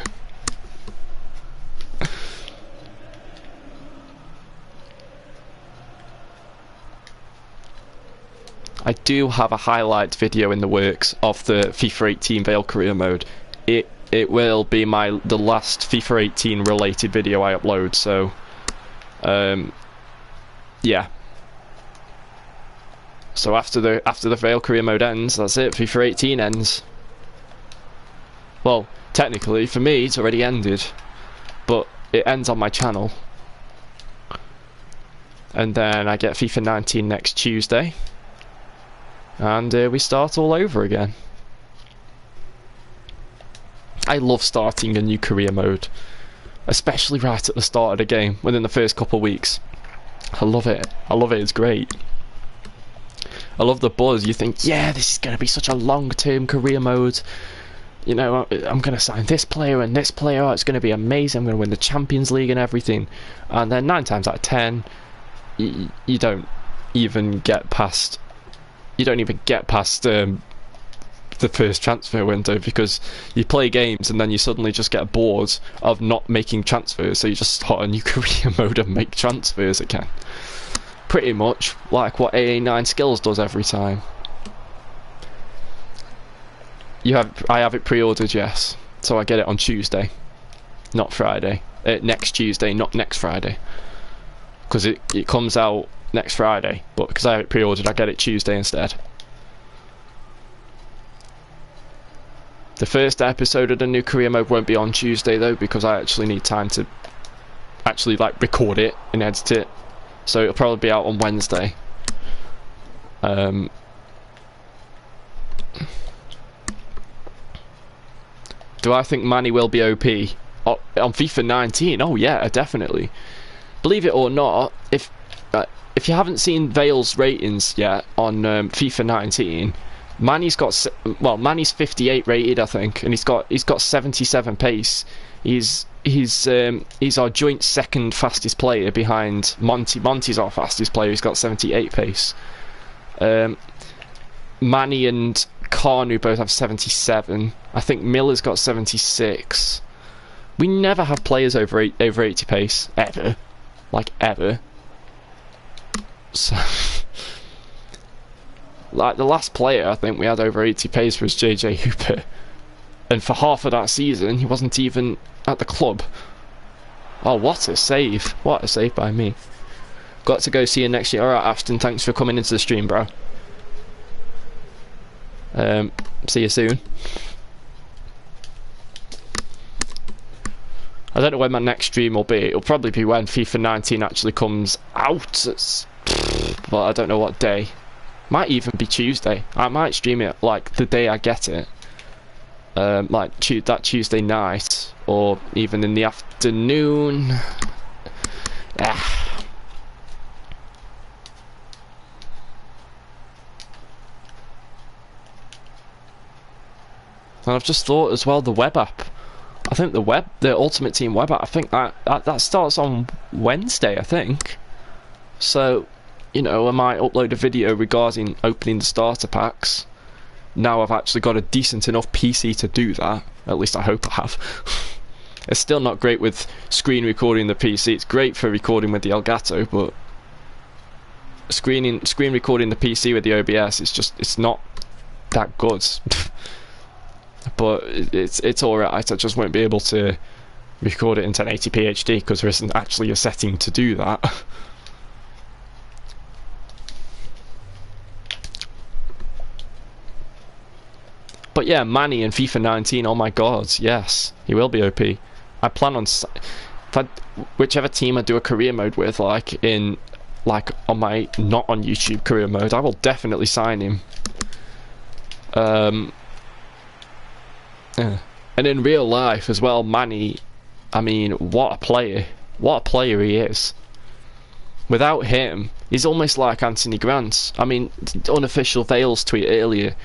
I do have a highlight video in the works of the FIFA 18 Vale career mode. It will be the last FIFA 18 related video I upload, so yeah. So after the Vale career mode ends, that's it. FIFA 18 ends. Well, technically, for me, it's already ended, but it ends on my channel. And then I get FIFA 19 next Tuesday. And we start all over again. I love starting a new career mode. Especially right at the start of the game, within the first couple of weeks. I love it. I love it, it's great. I love the buzz. You think, yeah, this is going to be such a long-term career mode. You know, I'm going to sign this player and this player. Oh, it's going to be amazing. I'm going to win the Champions League and everything. And then 9 times out of 10, you don't even get past. You don't even get past the first transfer window, because you play games and then you suddenly just get bored of not making transfers. So you just start a new career mode and make transfers again. Pretty much like what AA9 Skills does every time. I have it pre-ordered, yes. So I get it on Tuesday, not Friday. Next Tuesday, not next Friday. Because it comes out next Friday, but because I have it pre-ordered, I get it Tuesday instead. The first episode of the new career mode won't be on Tuesday though, because I actually need time to actually like record it and edit it. so it'll probably be out on Wednesday. Do I think Manny will be OP on FIFA 19? Oh yeah, definitely. Believe it or not, if you haven't seen Vale's ratings yet on FIFA 19, Manny's got Manny's 58 rated, I think, and he's got 77 pace. He's our joint second fastest player behind Monty. Monty's our fastest player. He's got 78 pace. Manny and Carnu both have 77. I think Miller's got 76. We never have players over 80 pace ever, like ever. So, like the last player I think we had over 80 pace was JJ Hooper, and for half of that season he wasn't even at the club. Oh, what a save! What a save by me. Got to go see you next year. Alright, Ashton, thanks for coming into the stream, bro. See you soon. I don't know when my next stream will be. It'll probably be when FIFA 19 actually comes out. But I don't know what day. Might even be Tuesday. I might stream it like the day I get it. Like that Tuesday night, or even in the afternoon. And I've just thought as well, the web app. I think the Ultimate Team web app, I think that starts on Wednesday, I think. So, you know, I might upload a video regarding opening the starter packs. Now I've actually got a decent enough PC to do that. At least I hope I have. It's still not great with screen recording the PC. It's great for recording with the Elgato, but screen recording the PC with the OBS, it's not that good. But it's alright. I just won't be able to record it in 1080p HD because there isn't actually a setting to do that. But yeah, Manny in FIFA 19, oh my god, yes, he will be OP. I plan on whichever team I do a career mode with, like on my not on YouTube career mode, I will definitely sign him. And in real life as well, Manny, I mean, what a player he is. Without him, he's almost like Anthony Grant. I mean, the unofficial Vale's tweet earlier,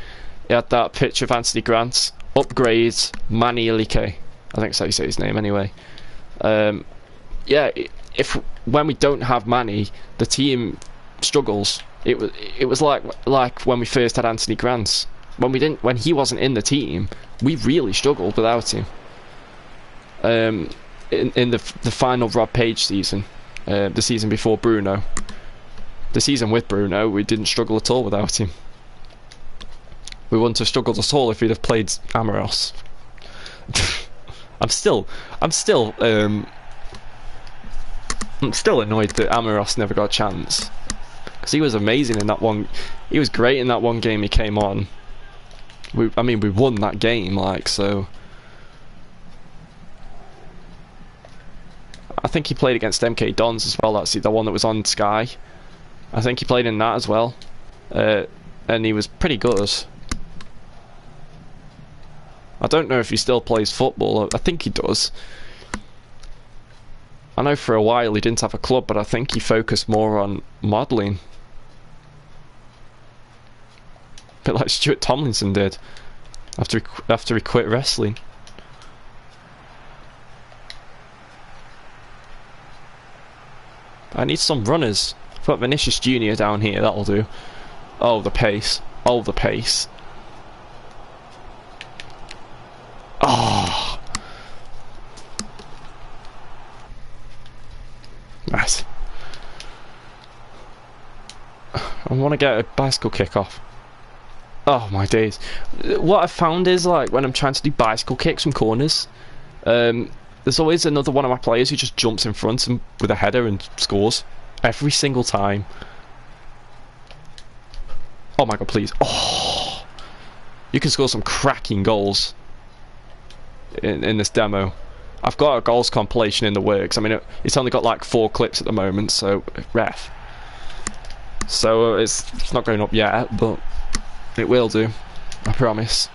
he had that picture of Anthony Grant, upgrades Manny Ilike. I think that's how you say his name anyway. Yeah, when we don't have Manny, the team struggles. It was like when we first had Anthony Grant. When he wasn't in the team, we really struggled without him. In the final Rob Page season, the season before Bruno, the season with Bruno, we didn't struggle at all without him. We wouldn't have struggled at all if he'd have played Amoros. I'm still annoyed that Amoros never got a chance, because he was amazing in that one. He was great in that one game he came on. I mean, we won that game, like, so. I think he played against MK Dons as well. That's the one that was on Sky. I think he played in that as well, and he was pretty good. I don't know if he still plays football. I think he does. I know for a while he didn't have a club, but I think he focused more on modelling. A bit like Stuart Tomlinson did after he quit wrestling. I need some runners. I've got Vinicius Jr. down here, that'll do. Oh, the pace. Oh, the pace. Oh. Nice. I want to get a bicycle kick off. Oh my days. What I've found is, like, when I'm trying to do bicycle kicks from corners, there's always another one of my players who just jumps in front and with a header and scores. Every single time. Oh my god, please. Oh, you can score some cracking goals in this demo. I've got a goals compilation in the works. I mean, it's only got like 4 clips at the moment, so ref. So it's not going up yet, but it will do. I promise.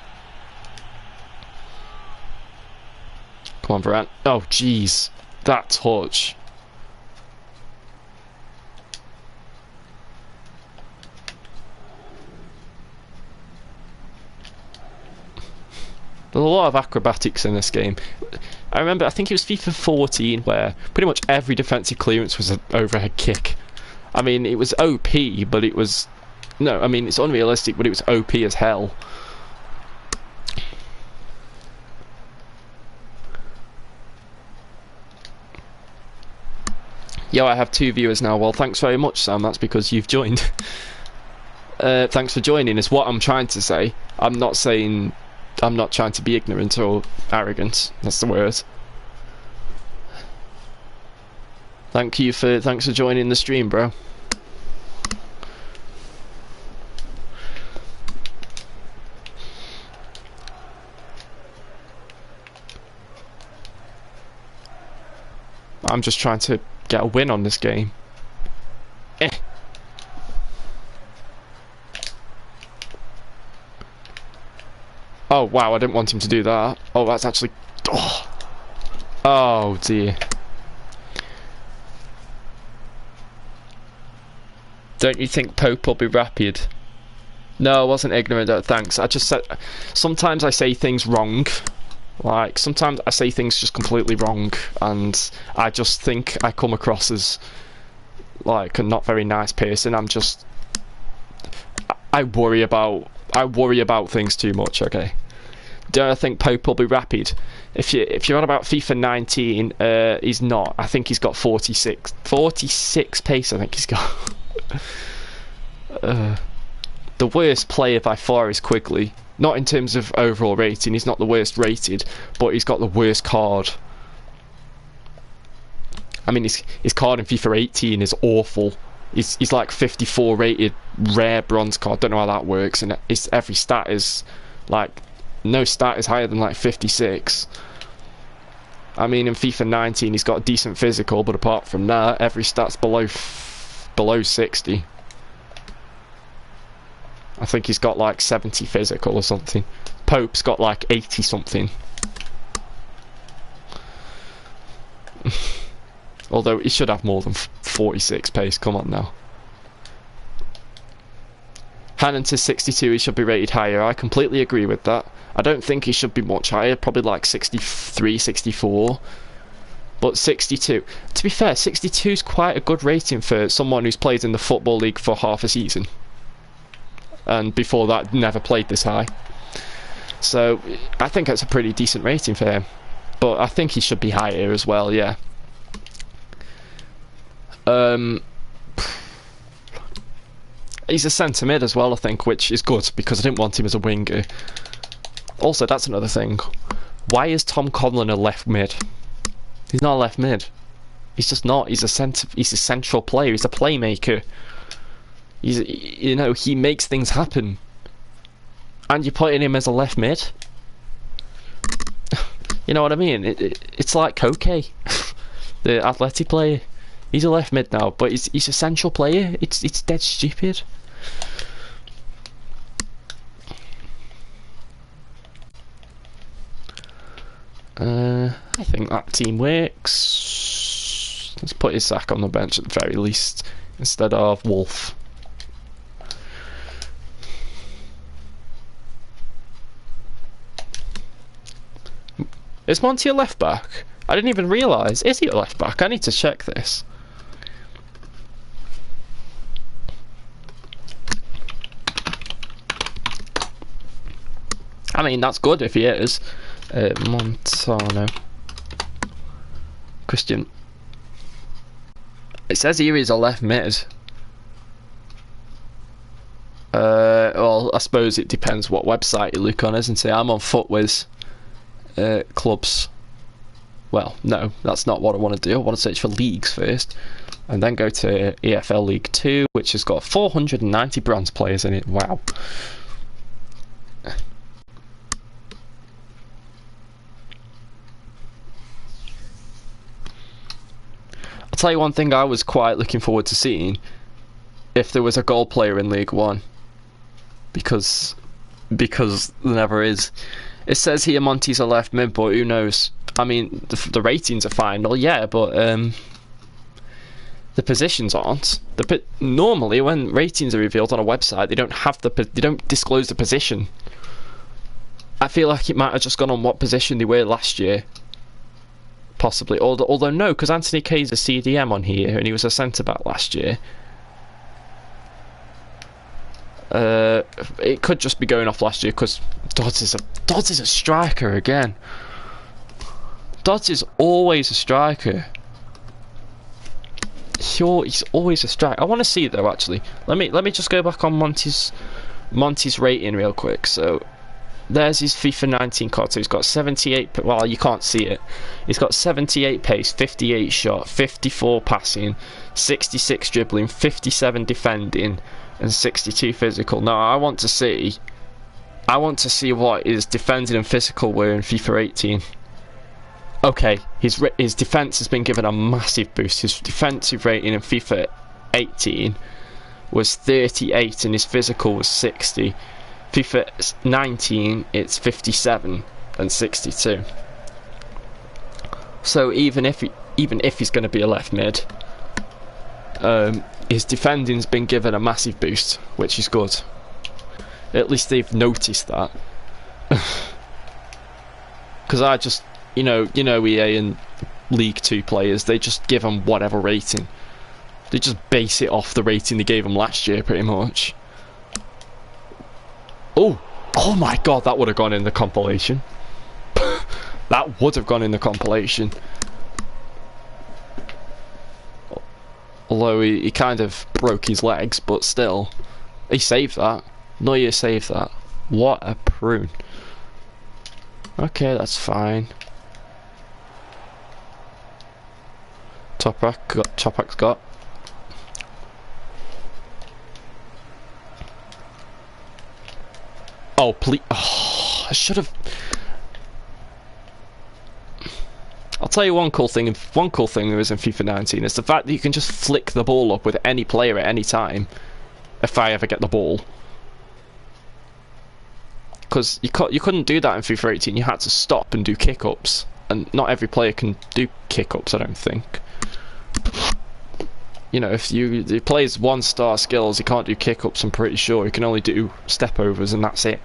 Come on, Varane. Oh, jeez. That touch. There's a lot of acrobatics in this game. I remember, I think it was FIFA 14, where pretty much every defensive clearance was an overhead kick. I mean, it was OP, but it was... No, I mean, it's unrealistic, but it was OP as hell. Yo, I have 2 viewers now. Well, thanks very much, Sam. That's because you've joined. Thanks for joining, is what I'm trying to say. I'm not saying... I'm not trying to be ignorant or arrogant. That's the word. Thanks for joining the stream, bro. I'm just trying to get a win on this game. Oh wow, I didn't want him to do that. Oh, that's actually... Oh dear. Don't you think Pope will be rapid? No, I wasn't ignorant, thanks. I just said... Sometimes I say things wrong. Like, sometimes I say things just completely wrong, and I just think I come across as, like, a not very nice person. I'm just... I worry about things too much, okay? Do I think Pope will be rapid? If you're on about FIFA 19, he's not. I think he's got 46 pace, I think he's got. The worst player by far is Quigley. Not in terms of overall rating, he's not the worst rated, but he's got the worst card. I mean, his card in FIFA 18 is awful. He's like 54 rated rare bronze card. Don't know how that works, and every stat is like, no stat is higher than like 56. I mean, in FIFA 19 he's got a decent physical, but apart from that, every stat's below 60. I think he's got like 70 physical or something. Pope's got like 80 something. Although he should have more than 46 pace, come on now. Hannon to 62, he should be rated higher. I completely agree with that. I don't think he should be much higher, probably like 63, 64. But 62, to be fair, 62 is quite a good rating for someone who's played in the Football League for half a season. And before that, never played this high. So, I think that's a pretty decent rating for him. But I think he should be higher as well, yeah. He's a centre mid as well, I think, which is good because I didn't want him as a winger. Also, that's another thing. Why is Tom Conlon a left mid? He's not a left mid. He's just not. He's a central player. He's a playmaker. You know, he makes things happen. And you're putting him as a left mid? You know what I mean? It's like Koke, the athletic player. He's a left mid now, but he's a central player. It's dead stupid. I think that team works. Let's put Isak on the bench at the very least instead of Wolf. Is Monty a left back? I didn't even realise. Is he a left back? I need to check this. I mean, that's good if he is. Montano. Christian. It says here he's a left mid. Well, I suppose it depends what website you look on, isn't it? I'm on Footwiz. Clubs. Well, no, that's not what I want to do. I want to search for leagues first, and then go to EFL League 2, which has got 490 bronze players in it. Wow. tell you one thing I was quite looking forward to seeing, if there was a goal player in League One, because there never is. It says here Monty's a left mid, but who knows? I mean, the ratings are fine, well, yeah, but the positions aren't. Normally, when ratings are revealed on a website, they don't disclose the position. I feel like it might have just gone on what position they were last year, possibly. Although no, because Anthony Kay's a CDM on here, and he was a centre back last year. It could just be going off last year because Dodds is a striker again. Dodds is always a striker. He's always a striker. I want to see it though. Actually, let me just go back on Monty's rating real quick. So there's his FIFA 19 card. So he's got 78. Well, you can't see it. He's got 78 pace, 58 shot, 54 passing, 66 dribbling, 57 defending, and 62 physical. Now I want to see what his defending and physical were in FIFA 18. Okay, his defense has been given a massive boost. His defensive rating in FIFA 18 was 38 and his physical was 60. FIFA 19 it's 57 and 62. So even if he's going to be a left mid, his defending's been given a massive boost, which is good. At least they've noticed that. Because I just, you know EA and League 2 players, they just give them whatever rating. They just base it off the rating they gave them last year, pretty much. Oh my god, that would have gone in the compilation. That would have gone in the compilation. Although he kind of broke his legs, but still, he saved that. Neuer saved that. What a prune. Okay, that's fine. Toprak's got. Oh please! Oh, I should have. I'll tell you one cool thing. One cool thing there is in FIFA 19 is the fact that you can just flick the ball up with any player at any time. If I ever get the ball, because you couldn't do that in FIFA 18. You had to stop and do kick-ups, and not every player can do kick-ups, I don't think. You know, if he plays 1-star skills, he can't do kick-ups. I'm pretty sure he can only do step-overs, and that's it.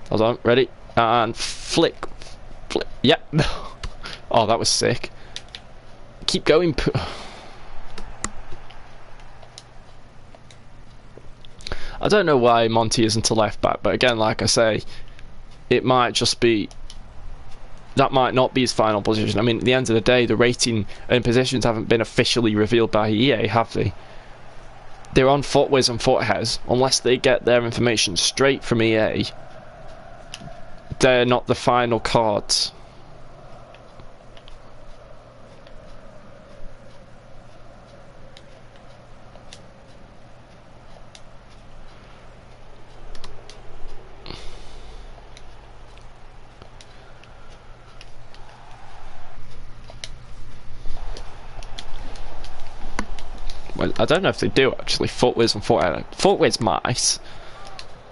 Hold on, ready, and flick. Yep. Oh, that was sick. Keep going. I don't know why Monty isn't a left back, but again, like I say, it might just be. That might not be his final position. I mean, at the end of the day, the rating and positions haven't been officially revealed by EA, have they? They're on Footwiz and Footheads. Unless they get their information straight from EA, they're not the final cards. Well, I don't know if they do actually. Footwiz and Foothead. Footwiz might.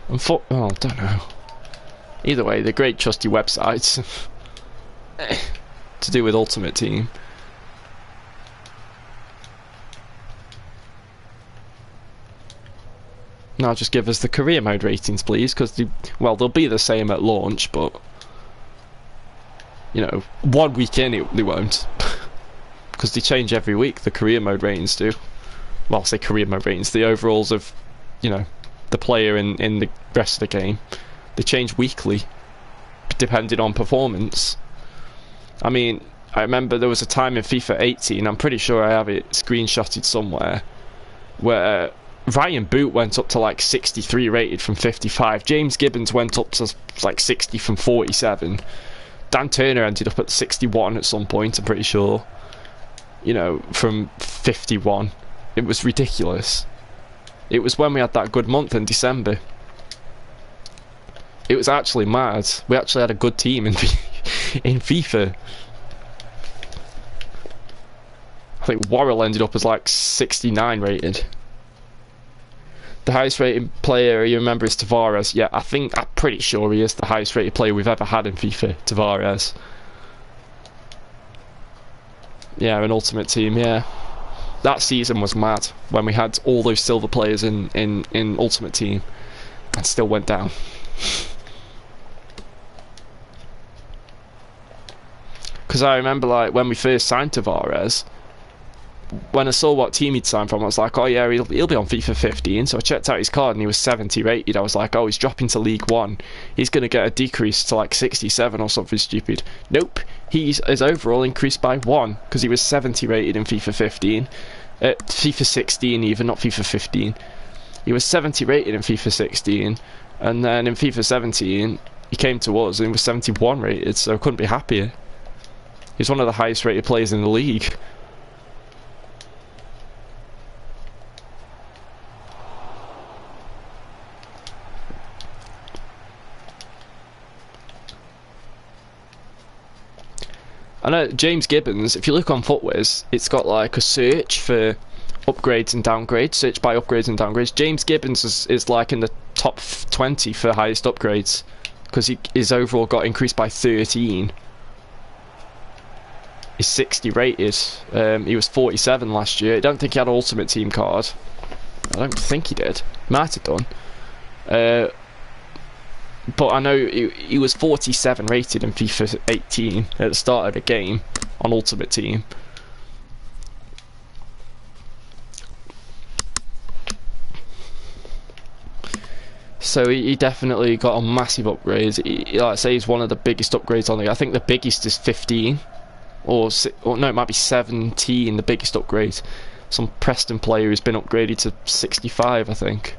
And oh, I don't know. Either way, they're great trusty websites to do with Ultimate Team. Now just give us the career mode ratings, please, because well, they'll be the same at launch, but you know, 1 week in they won't, because they change every week. The career mode ratings do. Well, I'll say career mode ratings. The overalls of, you know, the player in the rest of the game. They change weekly, depending on performance. I mean, I remember there was a time in FIFA 18, I'm pretty sure I have it screenshotted somewhere, where Ryan Boot went up to like 63 rated from 55. James Gibbons went up to like 60 from 47. Dan Turner ended up at 61 at some point, I'm pretty sure. You know, from 51. It was ridiculous. It was when we had that good month in December. It was actually mad. We actually had a good team in FIFA. think Worrell ended up as like 69 rated. The highest rated player you remember is Tavares. Yeah, I'm pretty sure he is the highest rated player we've ever had in FIFA, Tavares. Yeah, an Ultimate Team, yeah. That season was mad when we had all those silver players in Ultimate Team and still went down. Because I remember, like, when we first signed Tavares, when I saw what team he'd signed from, I was like, oh yeah, he'll be on FIFA 15. So I checked out his card and he was 70 rated. I was like, oh, he's dropping to League 1. He's going to get a decrease to like 67 or something stupid. Nope, his overall increased by 1 because he was 70 rated in FIFA 15. FIFA 16 even, not FIFA 15. He was 70 rated in FIFA 16, and then in FIFA 17 he came to us and he was 71 rated, so I couldn't be happier. He's one of the highest rated players in the league. I know James Gibbons, if you look on Footwiz, it's got like a search for upgrades and downgrades, search by upgrades and downgrades. James Gibbons is like in the top 20 for highest upgrades, because his overall got increased by 13. He's 60 rated. He was 47 last year. I don't think he had an Ultimate Team card. I don't think he did. Might have done. But I know he was 47 rated in FIFA 18 at the start of the game on Ultimate Team. So he definitely got a massive upgrade. Like I say, he's one of the biggest upgrades on the. I think the biggest is 15, or no, it might be 17. The biggest upgrade. Some Preston player who's been upgraded to 65, I think.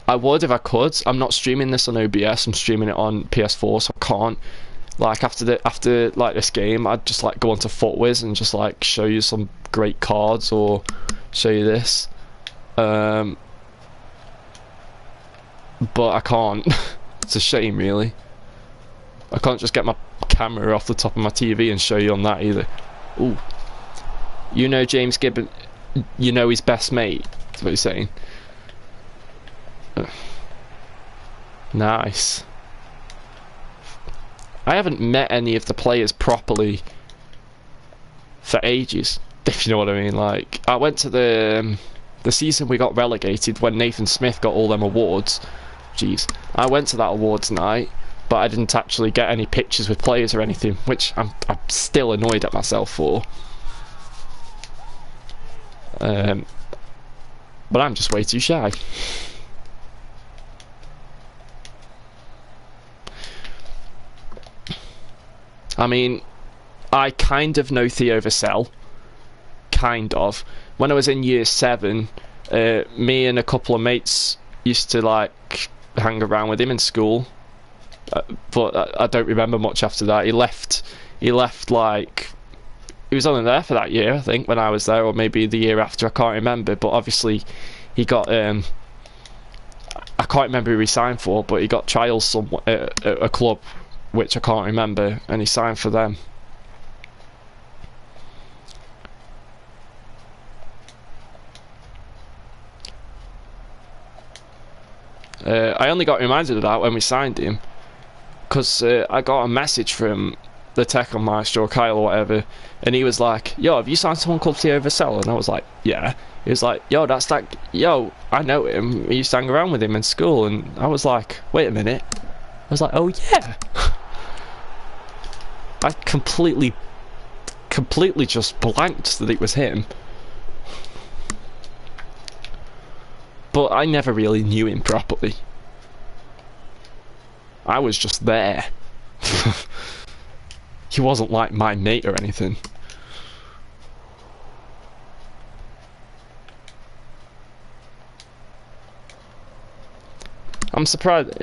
I would if I could. I'm not streaming this on OBS. I'm streaming it on PS4, so I can't. Like after like this game, I'd just like go onto Footwiz and just like show you some great cards or show you this. But I can't. It's a shame, really. I can't just get my camera off the top of my TV and show you on that either. Ooh. You know James Gibbon. You know his best mate. That's what he's saying. Nice. I haven't met any of the players properly for ages, if you know what I mean. Like, I went to the season we got relegated when Nathan Smith got all them awards. Jeez. I went to that awards night, but I didn't actually get any pictures with players or anything, which I'm still annoyed at myself for. But I'm just way too shy. I mean, I kind of know Theo Vassell. Kind of. When I was in year 7, me and a couple of mates used to like hang around with him in school. But I don't remember much after that. He left like... He was only there for that year, I think, when I was there, or maybe the year after, I can't remember. But obviously, he got... I can't remember who he signed for, but he got trials at a club, which I can't remember, and he signed for them. I only got reminded of that when we signed him, because I got a message from the Tech on Maestro, Kyle or whatever, and he was like, yo, have you signed someone called Theo Vassell? And I was like, yeah. He was like, yo, that's that, yo, I know him, we used to hang around with him in school. And I was like, wait a minute. I was like, oh yeah. I completely just blanked that it was him. But I never really knew him properly. I was just there. He wasn't like my mate or anything. I'm surprised.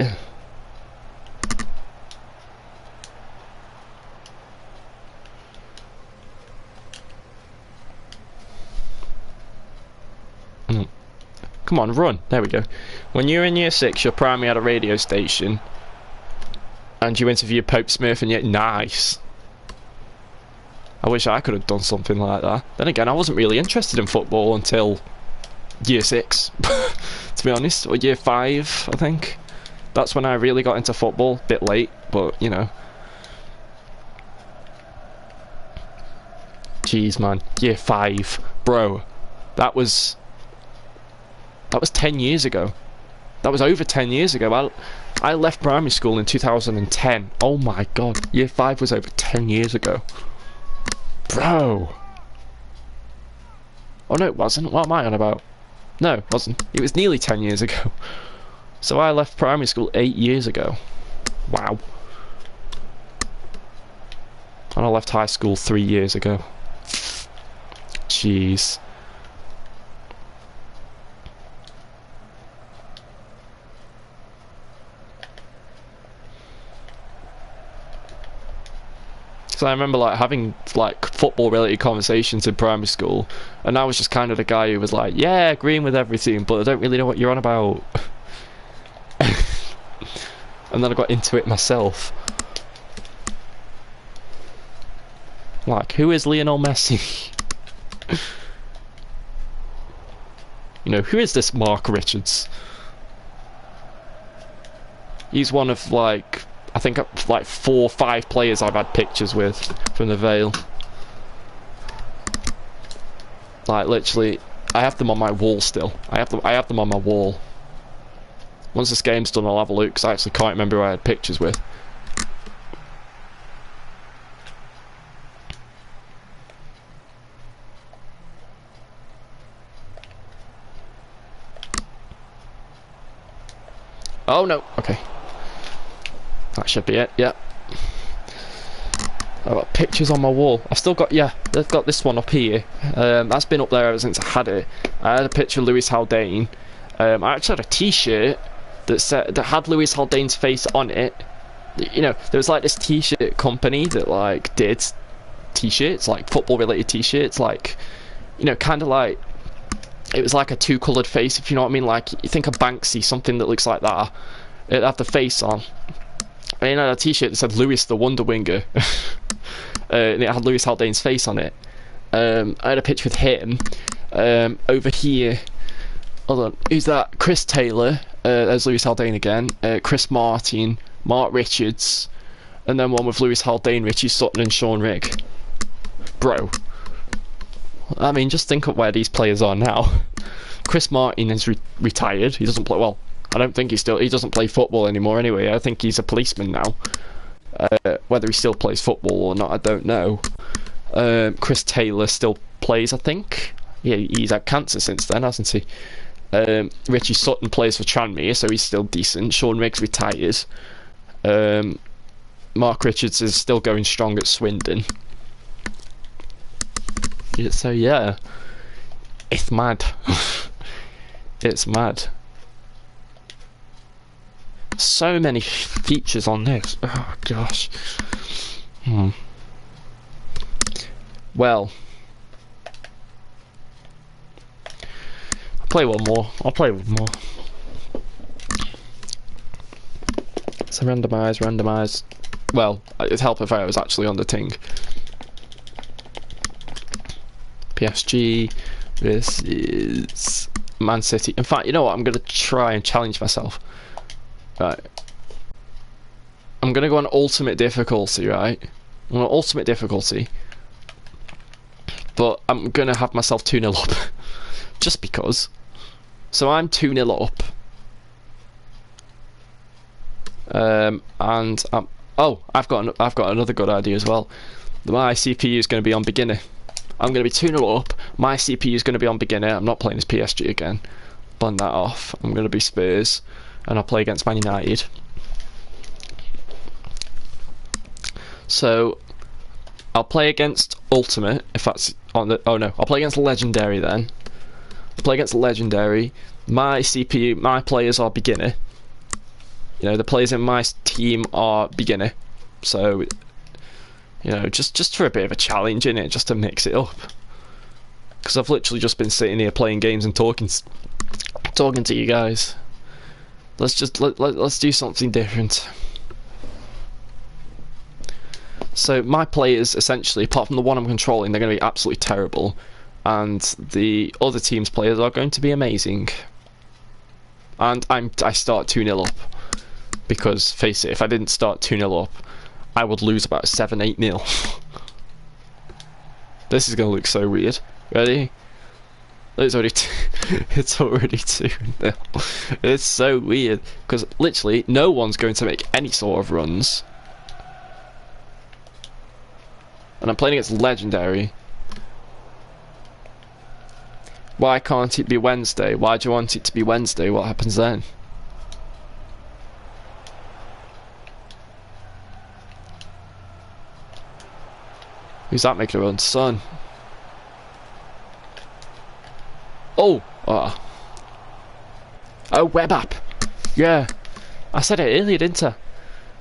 Come on, run. There we go. When you were in year 6, your primary had a radio station, and you interviewed Pope Smith, and yet nice. I wish I could have done something like that. Then again, I wasn't really interested in football until year 6, to be honest, or year 5, I think. That's when I really got into football. Bit late, but you know. Jeez, man, year 5, bro. That was 10 years ago. That was over 10 years ago. I left primary school in 2010. Oh my god, year 5 was over 10 years ago. Bro. Oh no, it wasn't. What am I on about? No, it wasn't. It was nearly 10 years ago. So I left primary school 8 years ago. Wow. And I left high school 3 years ago. Jeez. So I remember like having like football related conversations in primary school, and I was just kind of the guy who was like, yeah, agreeing with everything, but I don't really know what you're on about. And then I got into it myself. Like, who is Lionel Messi? You know, who is this Mark Richards? He's one of like, I think like 4 or 5 players I've had pictures with from the Vale. Like literally, I have them on my wall still. I have them on my wall. Once this game's done, I'll have a look, because I actually can't remember who I had pictures with. Oh no, okay. That should be it, yeah. I've got pictures on my wall. I've still got, yeah, they've got this one up here. That's been up there ever since I had it. I had a picture of Lewis Haldane. I actually had a t-shirt that had Lewis Haldane's face on it. You know, there was like this t-shirt company that like did t-shirts, like football related t-shirts, like, you know, kind of like, it was like a 2-coloured face, if you know what I mean. Like, you think of Banksy, something that looks like that. It had the face on. And it had a t-shirt that said Lewis the Wonder Winger. And it had Lewis Haldane's face on it. I had a picture with him. Over here, hold on, who's that? Chris Taylor, there's Lewis Haldane again. Chris Martin, Mark Richards, and then one with Lewis Haldane, Richie Sutton and Sean Rigg. Bro. I mean, just think of where these players are now. Chris Martin is retired. He doesn't play, well, I don't think he doesn't play football anymore anyway. I think he's a policeman now. Whether he still plays football or not, I don't know. Chris Taylor still plays, I think. Yeah, he's had cancer since then, hasn't he? Richie Sutton plays for Tranmere, so he's still decent. Sean Riggs retired. Mark Richards is still going strong at Swindon. So yeah, it's mad. It's mad. So many features on this. Oh gosh. Well, I'll play one more. So randomise. Well, it'd help if I was actually on the ting. PSG versus Man City. In fact, you know what? I'm going to try and challenge myself. Right. I'm going to go on ultimate difficulty, right? I'm on ultimate difficulty. But I'm going to have myself 2-0 up. Just because. So I'm 2-0 up. And oh, I've got another good idea as well. My CPU is going to be on beginner. I'm going to be 2-0 up. My CPU is going to be on beginner. I'm not playing as PSG again. Ban that off. I'm going to be Spurs, and I'll play against Man United. So I'll play against Ultimate if that's on the. Oh no, I'll play against Legendary then. I'll play against Legendary. My CPU, my players are beginner. You know, the players in my team are beginner. So, you know, just for a bit of a challenge, innit? Just to mix it up. Because I've literally just been sitting here playing games and talking to you guys. Let's do something different. So my players, essentially, apart from the one I'm controlling, they're going to be absolutely terrible. And the other team's players are going to be amazing. And I start 2-0 up. Because, face it, if I didn't start 2-0 up, I would lose about 7-8-0. This is going to look so weird. Ready? It's already it's already 2-0. It's so weird. Because, literally, no one's going to make any sort of runs. And I'm playing against Legendary. Why can't it be Wednesday? Why do you want it to be Wednesday? What happens then? Who's that making a run? Son. Oh! Oh, web app! Yeah. I said it earlier, didn't I?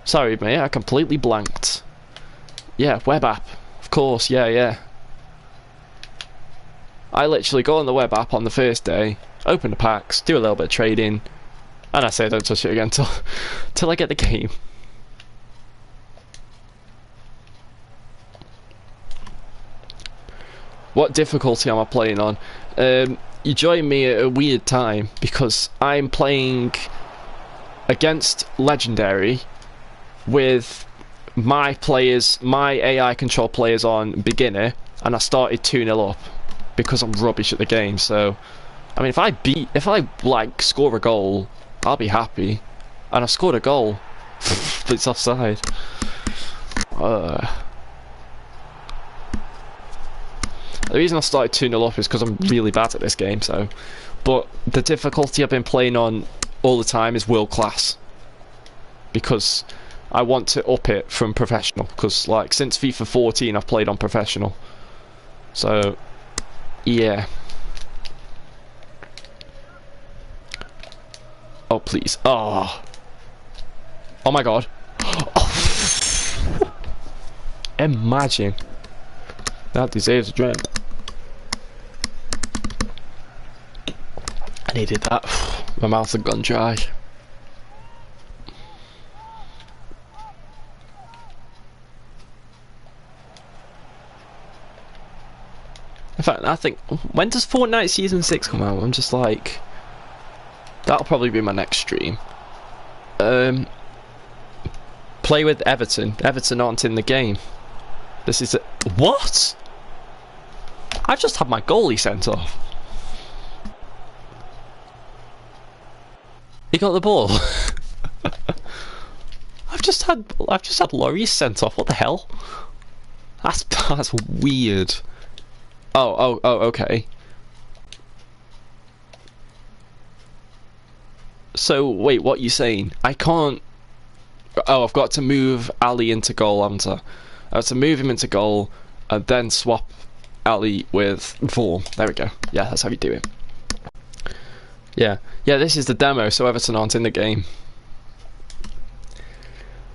Sorry, mate, I completely blanked. Yeah, web app. Of course, yeah. I literally go on the web app on the first day, open the packs, do a little bit of trading, and I say don't touch it again till I get the game. What difficulty am I playing on? You join me at a weird time because I'm playing against Legendary with my AI control players on beginner, and I started 2-0 up because I'm rubbish at the game. So I mean, if I like score a goal, I'll be happy, and I scored a goal but it's offside. The reason I started 2-0 up is because I'm really bad at this game. So, but the difficulty I've been playing on all the time is world class, because I want to up it from professional, because like since FIFA 14 I've played on professional. So yeah. Oh please. Oh my god. Oh. Imagine. That deserves a drink. I needed that. My mouth had gone dry. In fact, I think, when does Fortnite Season 6 come out? I'm just like, that'll probably be my next stream. Play with Everton. Everton aren't in the game. This is what? I've just had my goalie sent off. He got the ball. I've just had Lloris sent off. What the hell? That's weird. Oh, okay. So wait, what are you saying? I can't. Oh, I've got to move Ali into goal, haven't I? I have to move him into goal and then swap Ali with Vorm. There we go. Yeah, that's how you do it. Yeah, this is the demo, so Everton aren't in the game.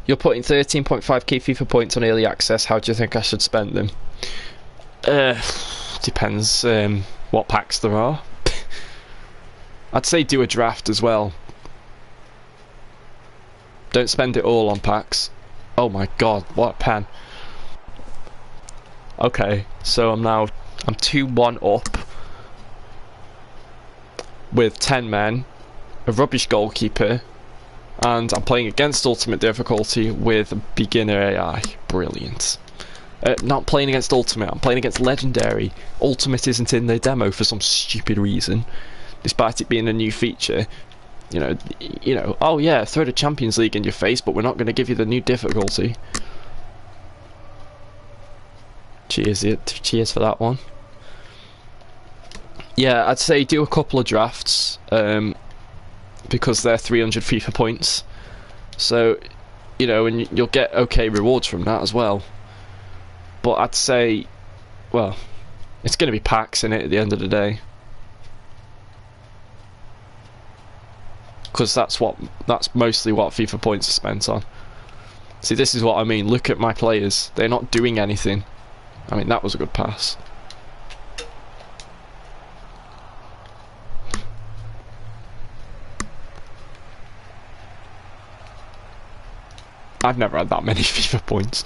You're putting 13.5k FIFA points on early access. How do you think I should spend them? Depends what packs there are. I'd say do a draft as well. Don't spend it all on packs. Oh my god, what a pen. Okay, so I'm 2-1 up with 10 men, a rubbish goalkeeper, and I'm playing against Ultimate difficulty with beginner AI. Brilliant. Not playing against Ultimate, I'm playing against Legendary. Ultimate isn't in the demo for some stupid reason, despite it being a new feature. You know, oh yeah, throw the Champions League in your face, but we're not going to give you the new difficulty. Cheers for that one. Yeah, I'd say do a couple of drafts, because they're 300 FIFA points. So, you know, and you'll get okay rewards from that as well. But I'd say, well, it's going to be packs in it at the end of the day. Because that's mostly what FIFA points are spent on. See, this is what I mean. Look at my players. They're not doing anything. I mean, that was a good pass. I've never had that many FIFA points.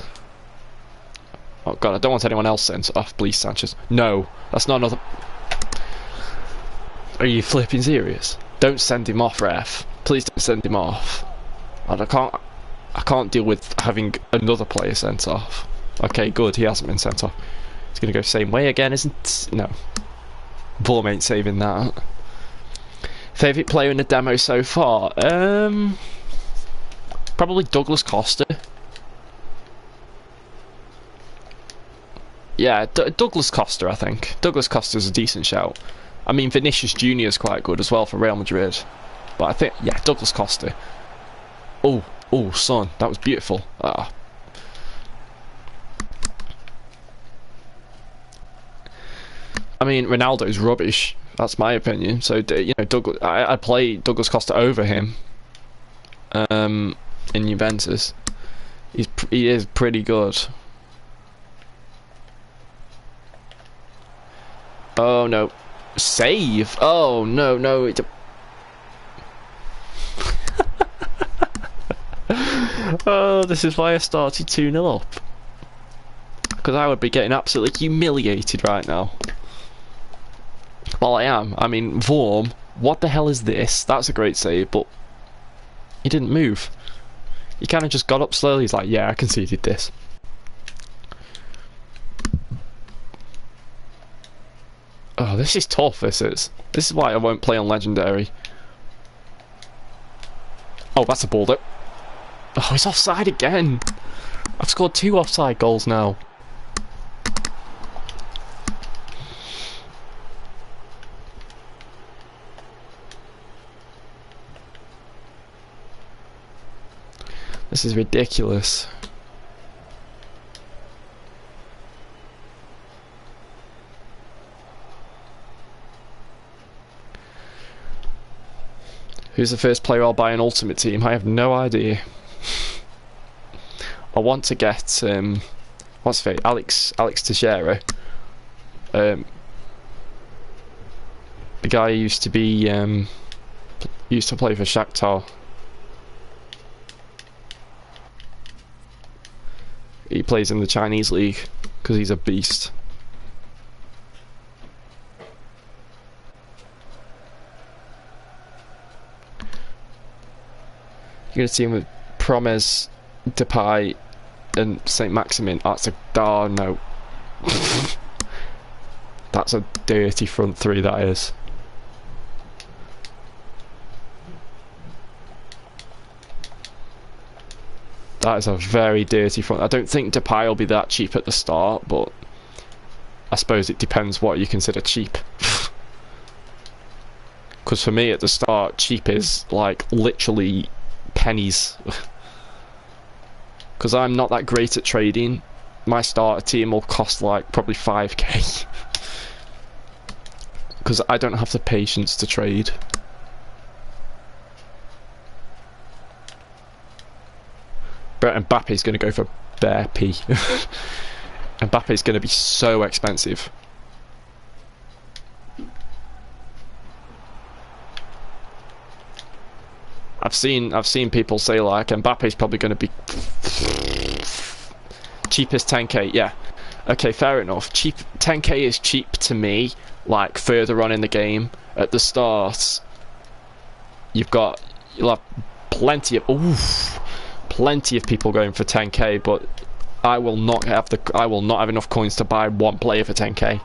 God, I don't want anyone else sent off. Please, Sanchez. No, that's not another. Are you flipping serious? Don't send him off, ref. Please don't send him off. And I can't deal with having another player sent off. Okay, good. He hasn't been sent off. He's gonna go same way again, isn't? No. Vorm ain't saving that. Favourite player in the demo so far? Probably Douglas Costa. Yeah, Douglas Costa, I think. Douglas Costa's a decent shout. I mean, Vinicius Jr. is quite good as well for Real Madrid. But I think, yeah, Douglas Costa. Oh, son, that was beautiful. Ah. I mean, Ronaldo's rubbish. That's my opinion. So, you know, I'd play Douglas Costa over him. In Juventus, he is pretty good. Oh no. Save! Oh no, oh, this is why I started 2-0 up. Because I would be getting absolutely humiliated right now. Well, I am. I mean, Vorm, what the hell is this? That's a great save, but he didn't move. He kind of just got up slowly. He's like, yeah, I conceded this. Oh, this is tough, this is. This is why I won't play on Legendary. Oh, that's a ball though. Oh, he's offside again. I've scored 2 offside goals now. This is ridiculous. Who's the first player I'll buy an Ultimate Team? I have no idea. I want to get what's his name? Alex Teixeira. The guy who used to be used to play for Shakhtar. He plays in the Chinese league because he's a beast. You're gonna see him with Promes, Depay, and Saint Maximin. Oh, no. That's a dirty front three. That is. That is a very dirty front. I don't think Depay will be that cheap at the start, but I suppose it depends what you consider cheap. Because for me at the start, cheap is like literally pennies. Because I'm not that great at trading. My starter team will cost like probably 5k. Because I don't have the patience to trade. But Mbappe's going to go for bare P. Mbappe's going to be so expensive. I've seen people say like Mbappe's probably going to be cheapest 10k. Yeah, okay, fair enough. 10k is cheap to me. Like further on in the game, at the start, you'll have plenty of people going for 10k, but I will not have enough coins to buy one player for 10k.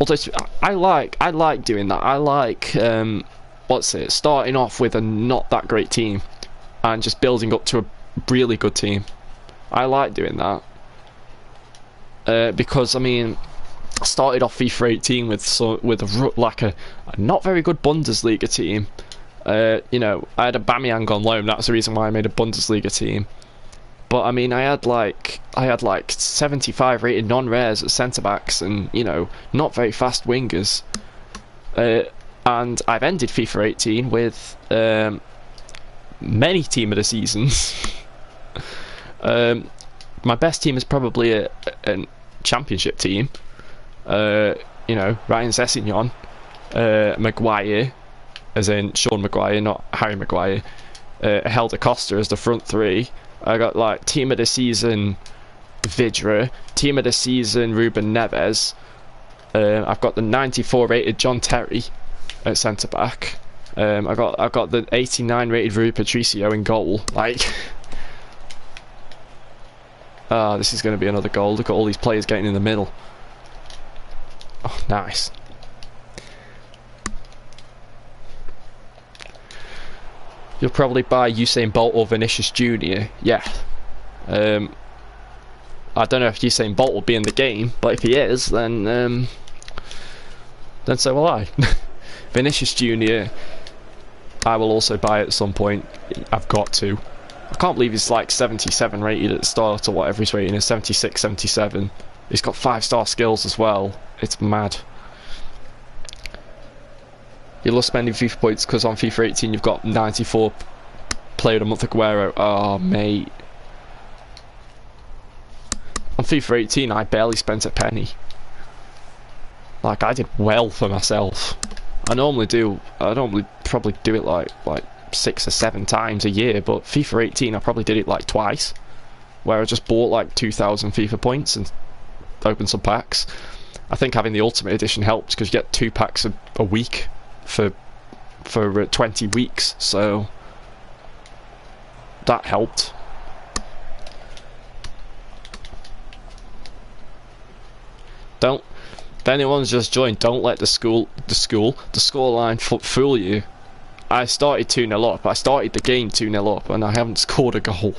Although I like doing that. I like starting off with a not that great team and just building up to a really good team. I like doing that because I mean, I started off FIFA 18 with a not very good Bundesliga team. You know, I had a Aubameyang on loan. That's the reason why I made a Bundesliga team. But I mean, I had like 75 rated non-rares at centre backs, and you know, not very fast wingers. And I've ended FIFA 18 with many team of the seasons. My best team is probably a championship team. You know, Ryan Sessegnon, Maguire, as in Sean Maguire, not Harry Maguire. Helder Costa as the front three. I got like team of the season Vidra. Team of the season, Ruben Neves. I've got the 94 rated John Terry at centre back. I got the 89 rated Rui Patricio in goal. Like, this is going to be another goal. Look at all these players getting in the middle. Oh, nice. You'll probably buy Usain Bolt or Vinicius Jr. Yeah. I don't know if Usain Bolt will be in the game, but if he is, then so will I. Vinicius Jr. I will also buy at some point. I've got to. I can't believe he's like 77 rated at the start, or whatever his rating is, 76, 77. He's got 5-star skills as well. It's mad. You love spending FIFA points because on FIFA 18 you've got 94 player of the month Aguero. Oh, mate. On FIFA 18 I barely spent a penny. Like, I did well for myself. I normally probably do it like 6 or 7 times a year, but FIFA 18 I probably did it like twice, where I just bought like 2,000 FIFA points and opened some packs. I think having the Ultimate Edition helps because you get 2 packs a week for 20 weeks, so that helped. If anyone's just joined, don't let the scoreline fool you. I started 2-0 up. I started the game 2-0 up, and I haven't scored a goal,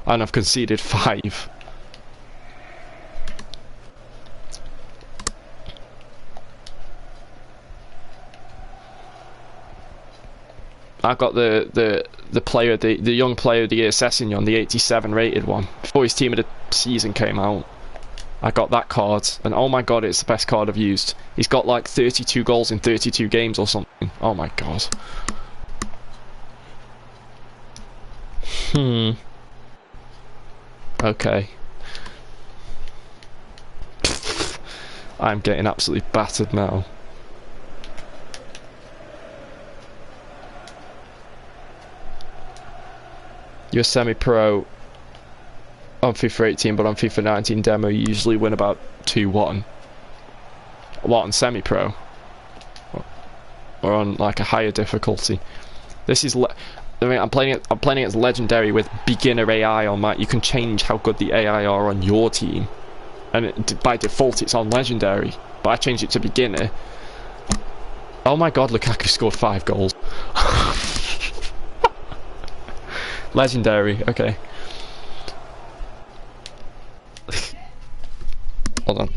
and I've conceded 5. I got the young player of the year, Sessegnon, the 87 rated one, before his team of the season came out. I got that card, and oh my god, it's the best card I've used. He's got like 32 goals in 32 games or something. Oh my god. Okay. I'm getting absolutely battered now. You're semi-pro on FIFA 18, but on FIFA 19 demo you usually win about 2-1. What, on semi-pro? Or on like a higher difficulty? This is I'm playing against legendary with beginner AI on my. You can change how good the AI are on your team, and by default it's on legendary, but I changed it to beginner. Oh my god, Lukaku scored 5 goals. Legendary, okay. Hold on.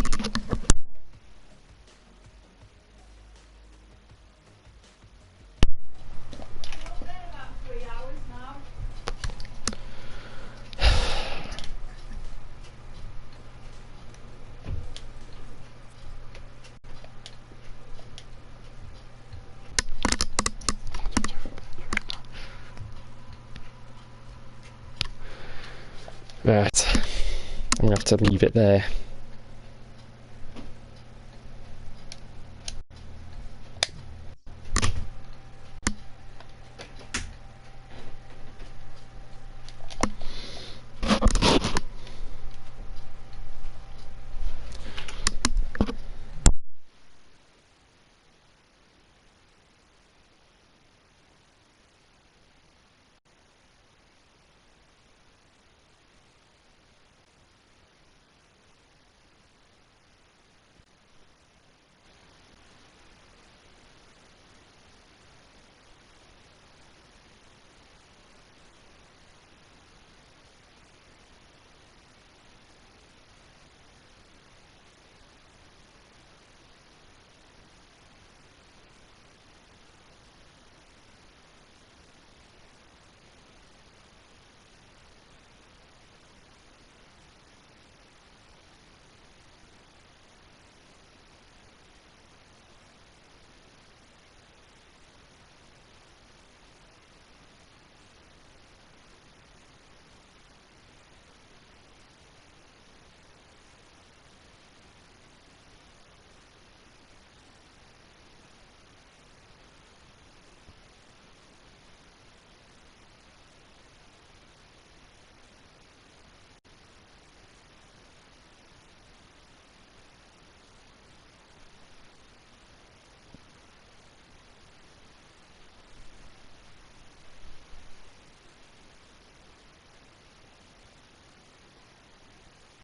Right, I'm gonna have to leave it there.